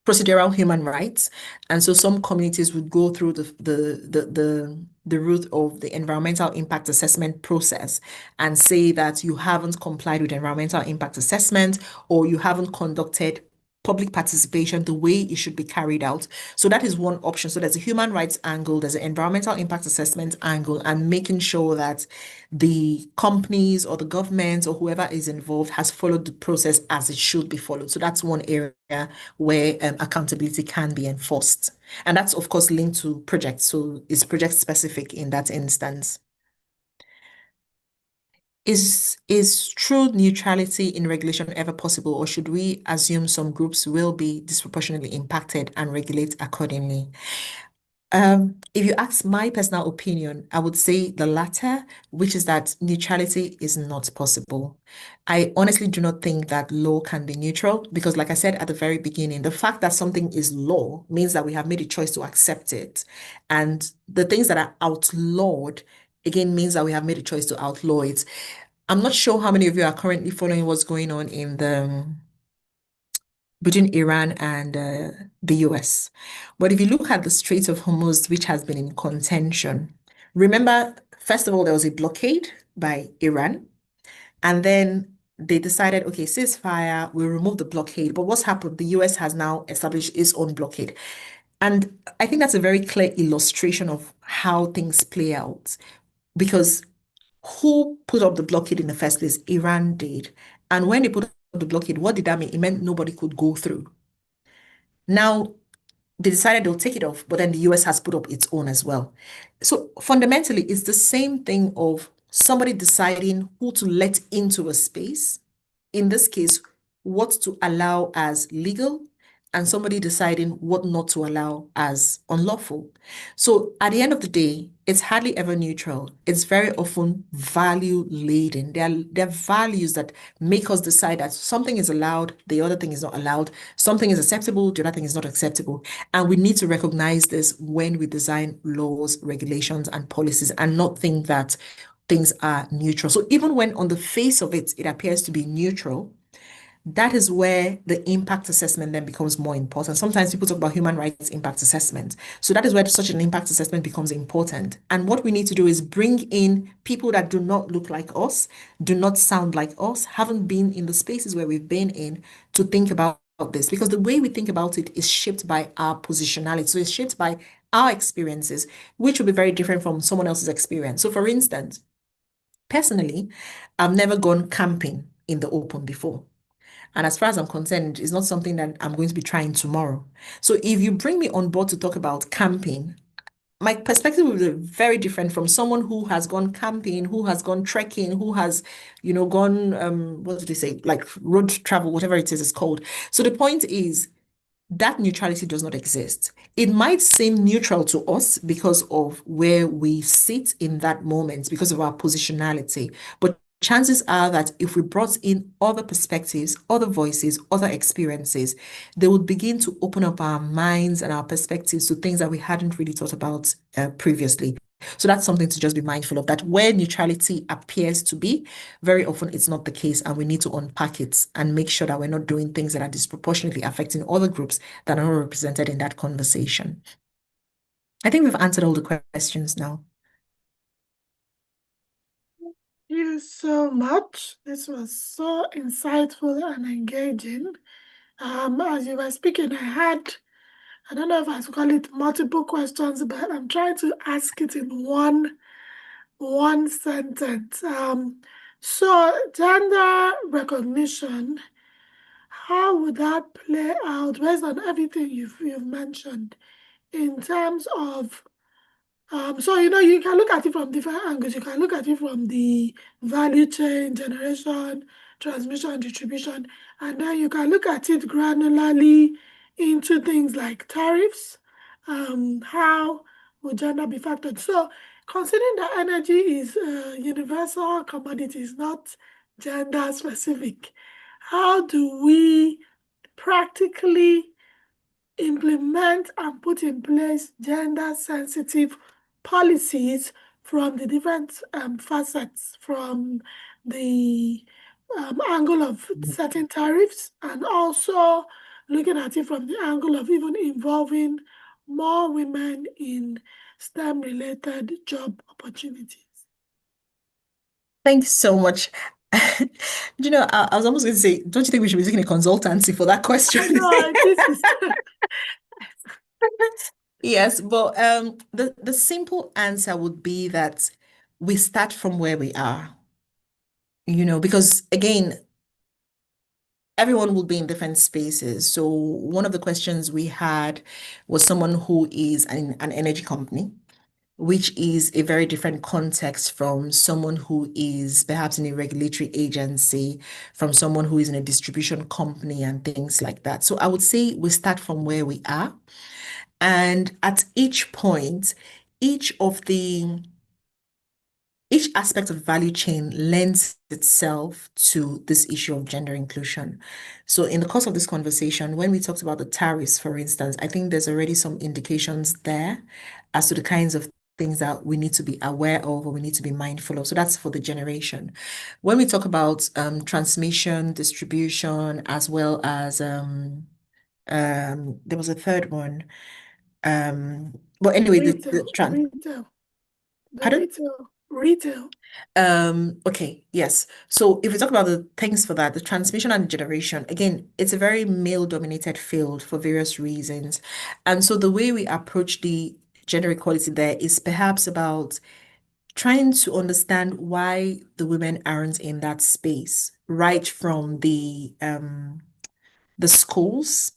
procedural human rights. And so some communities would go through the route of the environmental impact assessment process and say that you haven't complied with environmental impact assessment or you haven't conducted public participation the way it should be carried out. So that is one option. So there's a human rights angle, there's an environmental impact assessment angle, and making sure that the companies or the government or whoever is involved has followed the process as it should be followed. So that's one area where accountability can be enforced. And that's, of course, linked to projects. So it's project specific in that instance. Is true neutrality in regulation ever possible, or should we assume some groups will be disproportionately impacted and regulate accordingly? If you ask my personal opinion, I would say the latter, which is that neutrality is not possible. I honestly do not think that law can be neutral because, like I said at the very beginning, the fact that something is law means that we have made a choice to accept it. And the things that are outlawed, again, means that we have made a choice to outlaw it. I'm not sure how many of you are currently following what's going on in the between Iran and the US. But if you look at the Strait of Hormuz, which has been in contention, remember, first of all, there was a blockade by Iran, and then they decided, okay, ceasefire, we'll remove the blockade. But what's happened? The US has now established its own blockade. And I think that's a very clear illustration of how things play out. Because who put up the blockade in the first place? Iran did. And when they put up the blockade, what did that mean? It meant nobody could go through. Now, they decided they'll take it off, but then the US has put up its own as well. So fundamentally, it's the same thing of somebody deciding who to let into a space, in this case, what to allow as legal, and somebody deciding what not to allow as unlawful. So at the end of the day, it's hardly ever neutral. It's very often value laden. There are values that make us decide that something is allowed, the other thing is not allowed, something is acceptable, the other thing is not acceptable. And we need to recognize this when we design laws, regulations, and policies and not think that things are neutral. So even when on the face of it, it appears to be neutral, that is where the impact assessment then becomes more important. Sometimes people talk about human rights impact assessment. So that is where such an impact assessment becomes important. And what we need to do is bring in people that do not look like us, do not sound like us, haven't been in the spaces where we've been in to think about this. Because the way we think about it is shaped by our positionality. So it's shaped by our experiences, which will be very different from someone else's experience. So for instance, personally, I've never gone camping in the open before. And as far as I'm concerned, it's not something that I'm going to be trying tomorrow. So if you bring me on board to talk about camping, my perspective will be very different from someone who has gone camping, who has gone trekking, who has, gone, what did they say, like road travel, whatever it is, it's called. So the point is, that neutrality does not exist. It might seem neutral to us because of where we sit in that moment, because of our positionality. But chances are that if we brought in other perspectives, other voices, other experiences, they would begin to open up our minds and our perspectives to things that we hadn't really thought about previously. So that's something to just be mindful of, that where neutrality appears to be, very often it's not the case, and we need to unpack it and make sure that we're not doing things that are disproportionately affecting other groups that are not represented in that conversation. I think we've answered all the questions now. Thank you so much. This was so insightful and engaging. As you were speaking, I don't know if I should call it multiple questions, but I'm trying to ask it in one sentence. So gender recognition, how would that play out based on everything you've mentioned in terms of so you can look at it from different angles. You can look at it from the value chain, generation, transmission, distribution, and then you can look at it granularly into things like tariffs, how will gender be factored? So, considering that energy is a universal commodity, is not gender specific, how do we practically implement and put in place gender sensitive policies from the different facets, from the angle of setting tariffs, and also looking at it from the angle of even involving more women in STEM related job opportunities? Thanks so much. I was almost going to say, don't you think we should be taking a consultancy for that question? I know this is Yes, but the simple answer would be that we start from where we are, because again, everyone will be in different spaces. So one of the questions we had was someone who is an energy company, which is a very different context from someone who is perhaps in a regulatory agency, from someone who is in a distribution company and things like that. So I would say we start from where we are. And at each point, each of the each aspect of value chain lends itself to this issue of gender inclusion. So in the course of this conversation, when we talked about the tariffs, for instance, I think there's already some indications there as to the kinds of things that we need to be aware of or we need to be mindful of. So that's for the generation. When we talk about transmission, distribution, as well as there was a third one. But anyway, the retail, trans the pardon? retail. Okay, yes. So if we talk about the things for that, the transmission and generation, again, it's a very male-dominated field for various reasons. And so the way we approach the gender equality there is perhaps about trying to understand why the women aren't in that space, right from the schools.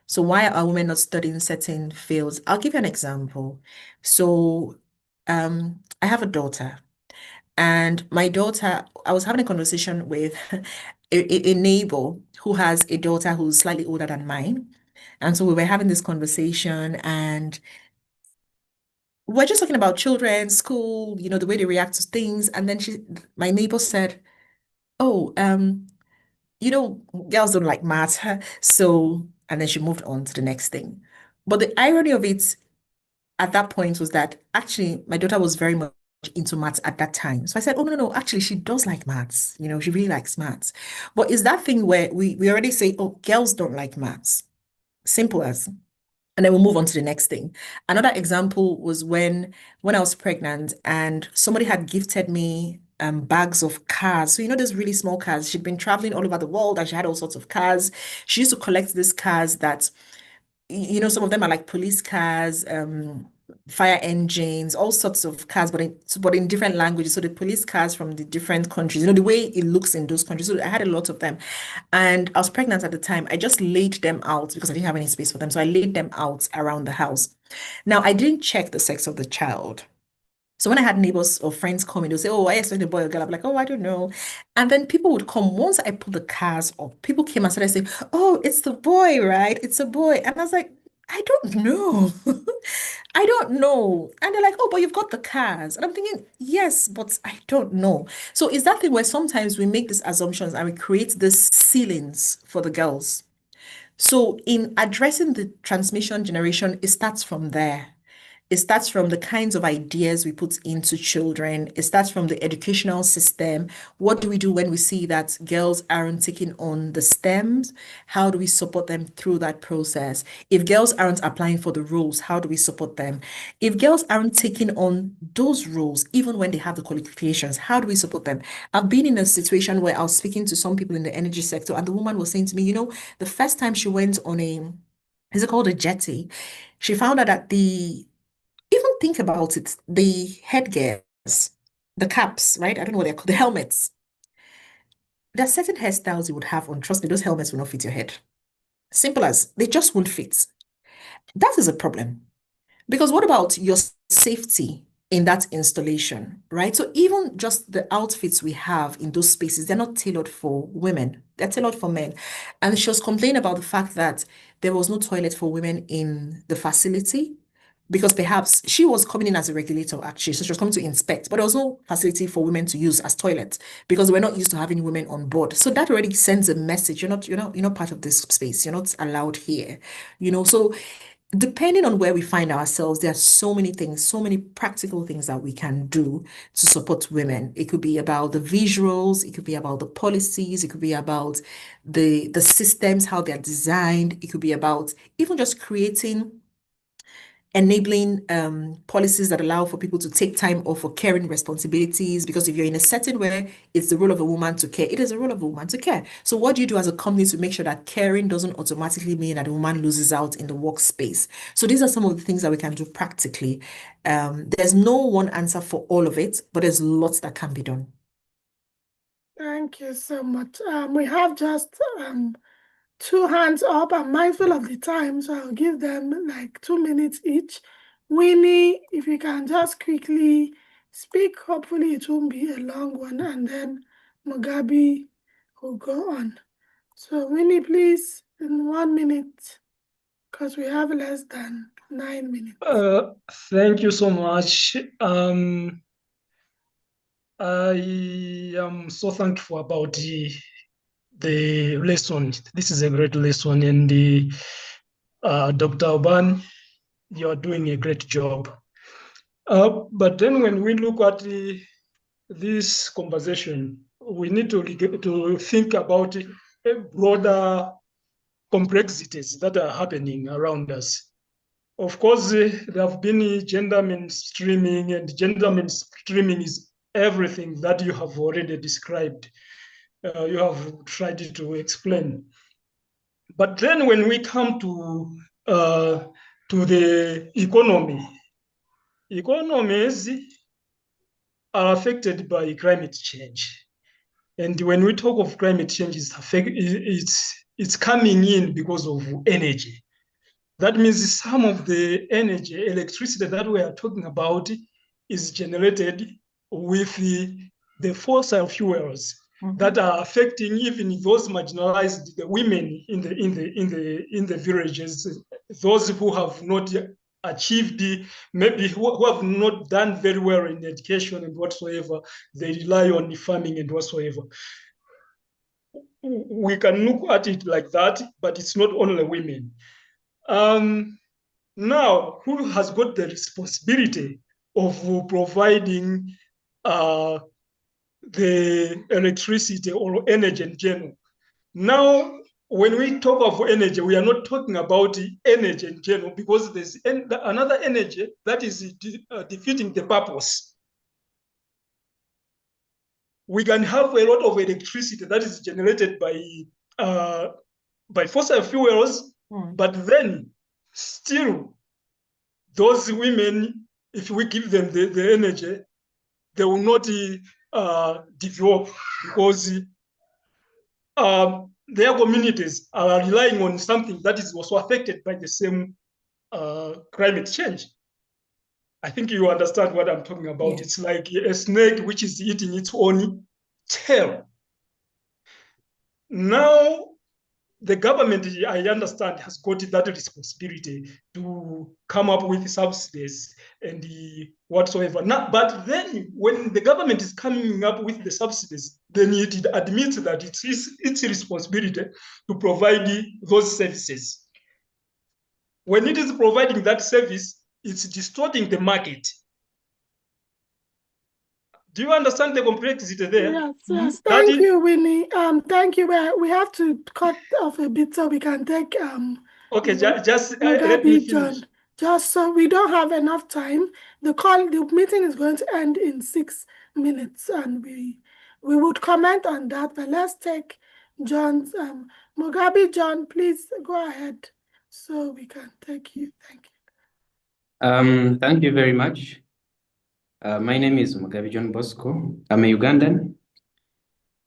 So why are women not studying certain fields? I'll give you an example. So I have a daughter. And my daughter, I was having a conversation with a neighbor who has a daughter who's slightly older than mine. And so we were having this conversation and we're just talking about children, school, the way they react to things. And then my neighbor said, "Oh, girls don't like math." So, and then she moved on to the next thing. But the irony of it at that point was that actually my daughter was very much into maths at that time. So I said, oh, no, no, no, actually, she does like maths. She really likes maths. But is that thing where we already say, oh, girls don't like maths. Simple as. And then we'll move on to the next thing. Another example was when I was pregnant and somebody had gifted me bags of cars. So those really small cars. She'd been traveling all over the world and she had all sorts of cars. She used to collect these cars that some of them are like police cars, fire engines, all sorts of cars, but in different languages. So the police cars from the different countries, the way it looks in those countries. So I had a lot of them. And I was pregnant at the time. I just laid them out because I didn't have any space for them. So I laid them out around the house. Now I didn't check the sex of the child. So when I had neighbors or friends come in, they'll say, "Oh, I expect a boy or girl." I'm like, "Oh, I don't know." And then people would come once I put the cars up. People came and started saying, "Oh, it's the boy, right? It's a boy." And I was like, "I don't know. I don't know." And they're like, "Oh, but you've got the cars." And I'm thinking, "Yes, but I don't know." So is that thing where sometimes we make these assumptions and we create these ceilings for the girls. So in addressing the transmission generation, it starts from there. It starts from the kinds of ideas we put into children. It starts from the educational system. What do we do when we see that girls aren't taking on the STEMs? How do we support them through that process? If girls aren't applying for the roles, how do we support them? If girls aren't taking on those roles, even when they have the qualifications, how do we support them? I've been in a situation where I was speaking to some people in the energy sector, and the woman was saying to me, the first time she went on is it called a jetty? She found out that even think about it, the headgears, the caps, right? I don't know what they're called, the helmets. There are certain hairstyles you would have on. Trust me, those helmets will not fit your head. Simple as they just won't fit. That is a problem. Because what about your safety in that installation, right? So even just the outfits we have in those spaces, they're not tailored for women. They're tailored for men. And she was complaining about the fact that there was no toilet for women in the facility. because perhaps she was coming in as a regulator actually, so she was coming to inspect, but there was no facility for women to use as toilets because we're not used to having women on board. So that already sends a message. You're not part of this space. You're not allowed here. So depending on where we find ourselves, there are so many things, so many practical things that we can do to support women. It could be about the visuals, it could be about the policies, it could be about the systems, how they're designed, it could be about even just creating enabling policies that allow for people to take time off for caring responsibilities. Because if you're in a setting where it's the role of a woman to care, it is the role of a woman to care. So what do you do as a company to make sure that caring doesn't automatically mean that a woman loses out in the workspace? So these are some of the things that we can do practically. There's no one answer for all of it, but there's lots that can be done. Thank you so much. We have just two hands up. I'm mindful of the time, so I'll give them like 2 minutes each. Winnie, if you can just quickly speak, hopefully it won't be a long one, and then Mugabe will go on. So Winnie, please, in 1 minute, because we have less than 9 minutes. Thank you so much. I am so thankful about the lesson. This is a great lesson, and Dr. Obani, you are doing a great job. But then when we look at this conversation, we need to think about broader complexities that are happening around us. Of course, there have been gender mainstreaming, and gender mainstreaming is everything that you have already described. You have tried to explain. But then when we come to the economy, economies are affected by climate change. And when we talk of climate change, it's coming in because of energy. That means some of the energy, electricity that we are talking about is generated with the fossil fuels that are affecting even those marginalized, the women in the villages, those who have not achieved, maybe who have not done very well in education and whatsoever. They rely on farming and whatsoever. We can look at it like that, but it's not only women. Now, who has got the responsibility of providing the electricity or energy in general? Now, when we talk of energy, we are not talking about energy in general, because there's another energy that is defeating the purpose. We can have a lot of electricity that is generated by fossil fuels, but then still those women, if we give them the energy, they will not develop, because their communities are relying on something that is also affected by the same climate change. I think you understand what I'm talking about. Yes. It's like a snake which is eating its own tail. Now, the government, I understand, has got that responsibility to come up with subsidies and whatsoever. Now, but then when the government is coming up with the subsidies, then it admits that it's its responsibility to provide those services. When it is providing that service, it's distorting the market. Do you understand the complexity there? Yes. Thank you, Winnie. Thank you. We have to cut off a bit so we can take okay, just let me finish. John. Just so we don't have enough time. The meeting is going to end in 6 minutes, and we would comment on that. But let's take John's Mugabe. John, please go ahead so we can take you. Thank you. Thank you very much. My name is Mugabe John Bosco. I'm a Ugandan.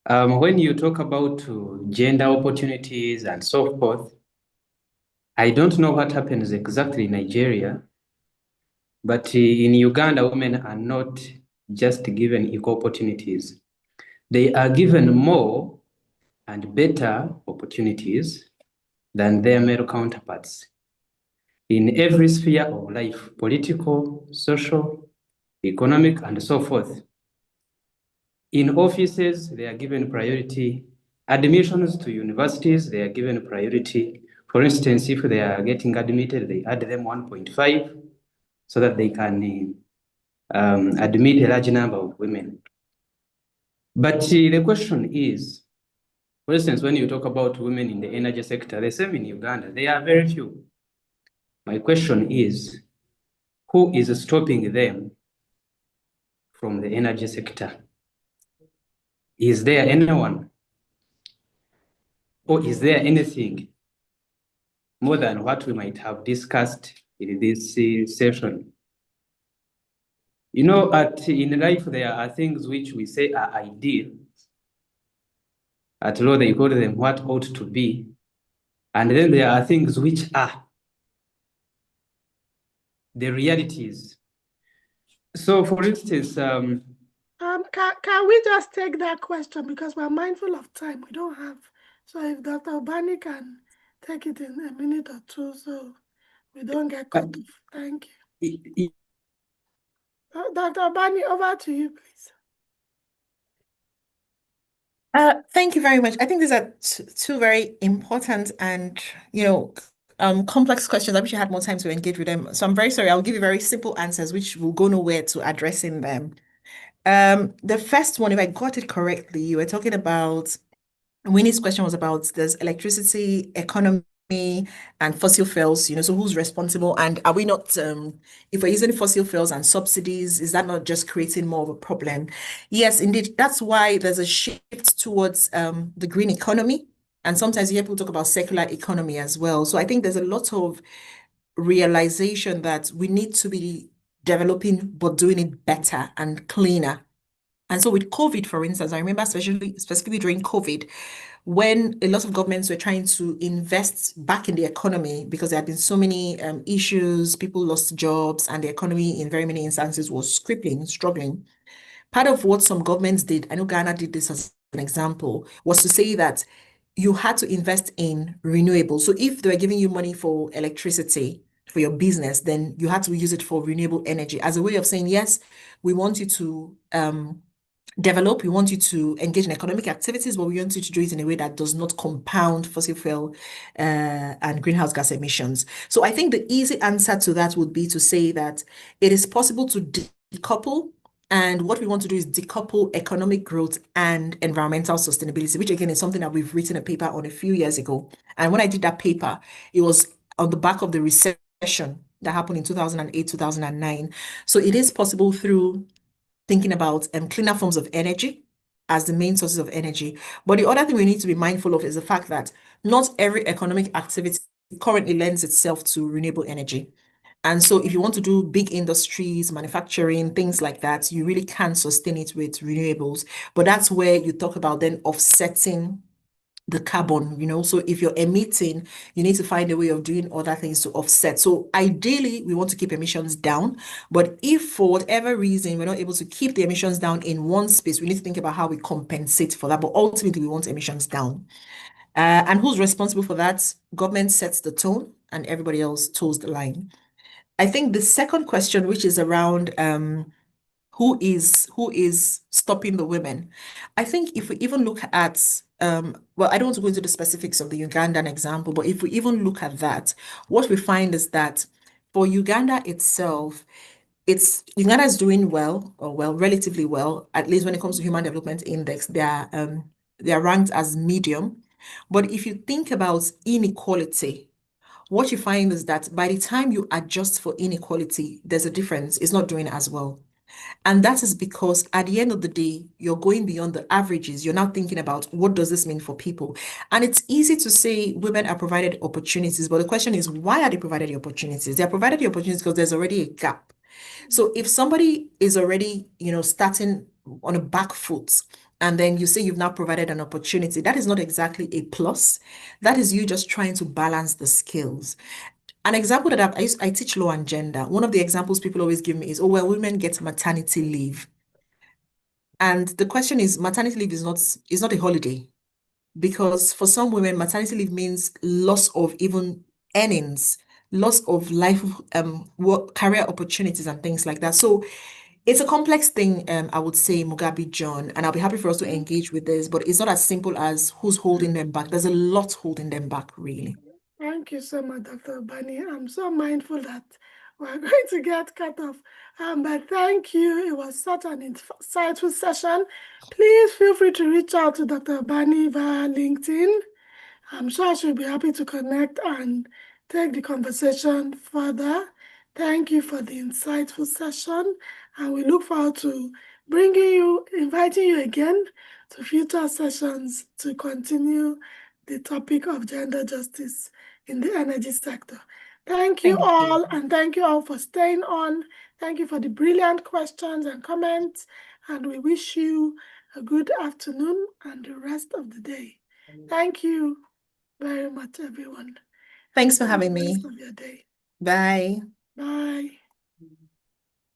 When you talk about gender opportunities and so forth, I don't know what happens exactly in Nigeria, but in Uganda, women are not just given equal opportunities. They are given more and better opportunities than their male counterparts. in every sphere of life, political, social, economic, and so forth. In offices, they are given priority. Admissions to universities, they are given priority. For instance, if they are getting admitted, they add them 1.5 so that they can admit a large number of women. But the question is, for instance, when you talk about women in the energy sector, the same in Uganda, they are very few. My question is, who is stopping them from the energy sector? Is there anyone? Or is there anything more than what we might have discussed in this session? You know, in life, there are things which we say are ideal. At law, they call them what ought to be. And then there are things which are the realities. So, for instance, Can we just take that question because we're mindful of time? We don't have. So if Dr. Obani can take it in a minute or two, so we don't get cut off. Thank you. Dr. Obani, over to you, please. Thank you very much. I think these are two very important and, complex questions. I wish I had more time to engage with them. So I'm very sorry. I'll give you very simple answers, which will go nowhere to addressing them. The first one, if I got it correctly, you were talking about Winnie's question was about there's electricity, economy, and fossil fuels, so who's responsible? And are we not, if we're using fossil fuels and subsidies, is that not just creating more of a problem? Yes, indeed. That's why there's a shift towards the green economy. And sometimes you hear people talk about circular economy as well. So I think there's a lot of realization that we need to be developing, but doing it better and cleaner. And so with COVID, for instance, I remember specifically during COVID, when a lot of governments were trying to invest back in the economy because there had been so many issues, people lost jobs, and the economy in very many instances was struggling. Part of what some governments did, I know Ghana did this as an example, was to say that you had to invest in renewables. So if they were giving you money for electricity for your business, then you had to use it for renewable energy as a way of saying, yes, we want you to develop, we want you to engage in economic activities, but we want you to do it in a way that does not compound fossil fuel and greenhouse gas emissions. So I think the easy answer to that would be to say that it is possible to decouple. And what we want to do is decouple economic growth and environmental sustainability, which again is something that we've written a paper on a few years ago. And when I did that paper, it was on the back of the recession that happened in 2008, 2009. So it is possible through thinking about cleaner forms of energy as the main sources of energy. But the other thing we need to be mindful of is the fact that not every economic activity currently lends itself to renewable energy. And so if you want to do big industries, manufacturing, things like that, you really can sustain it with renewables. But that's where you talk about then offsetting the carbon. So if you're emitting, you need to find a way of doing other things to offset. So ideally, we want to keep emissions down. But if for whatever reason we're not able to keep the emissions down in one space, we need to think about how we compensate for that. But ultimately, we want emissions down. And who's responsible for that? Government sets the tone and everybody else toes the line. I think the second question, which is around who is stopping the women? I think if we even look at well, I don't want to go into the specifics of the Ugandan example, but if we even look at that, what we find is that for Uganda itself, Uganda is doing well, or well, relatively well, at least when it comes to Human Development Index. They are ranked as medium. But if you think about inequality, what you find is that by the time you adjust for inequality, there's a difference. It's not doing as well. And that is because at the end of the day, you're going beyond the averages. You're now thinking about what does this mean for people? And it's easy to say women are provided opportunities, but the question is, why are they provided the opportunities? They're provided the opportunities because there's already a gap. So if somebody is already, starting on a back foot, and then you say you've now provided an opportunity, that is not exactly a plus. That is you just trying to balance the skills. An example that I teach law and gender. One of the examples people always give me is, oh, well, women get maternity leave. And the question is, maternity leave is not a holiday, because for some women, maternity leave means loss of even earnings loss of life, work, career opportunities and things like that. So it's a complex thing, I would say, Mugabe John, and I'll be happy for us to engage with this, but it's not as simple as who's holding them back. There's a lot holding them back, really. Thank you so much, Dr. Obani. I'm so mindful that we're going to get cut off. But thank you. It was such an insightful session. Please feel free to reach out to Dr. Obani via LinkedIn. I'm sure she'll be happy to connect and take the conversation further. Thank you for the insightful session, and we look forward to inviting you again to future sessions to continue the topic of gender justice in the energy sector. Thank you Thank you. all, and thank you all for staying on. Thank you for the brilliant questions and comments, and we wish you a good afternoon and the rest of the day. Thank you very much, everyone. Thanks for Enjoy having the me. rest of your day. Bye. Bye.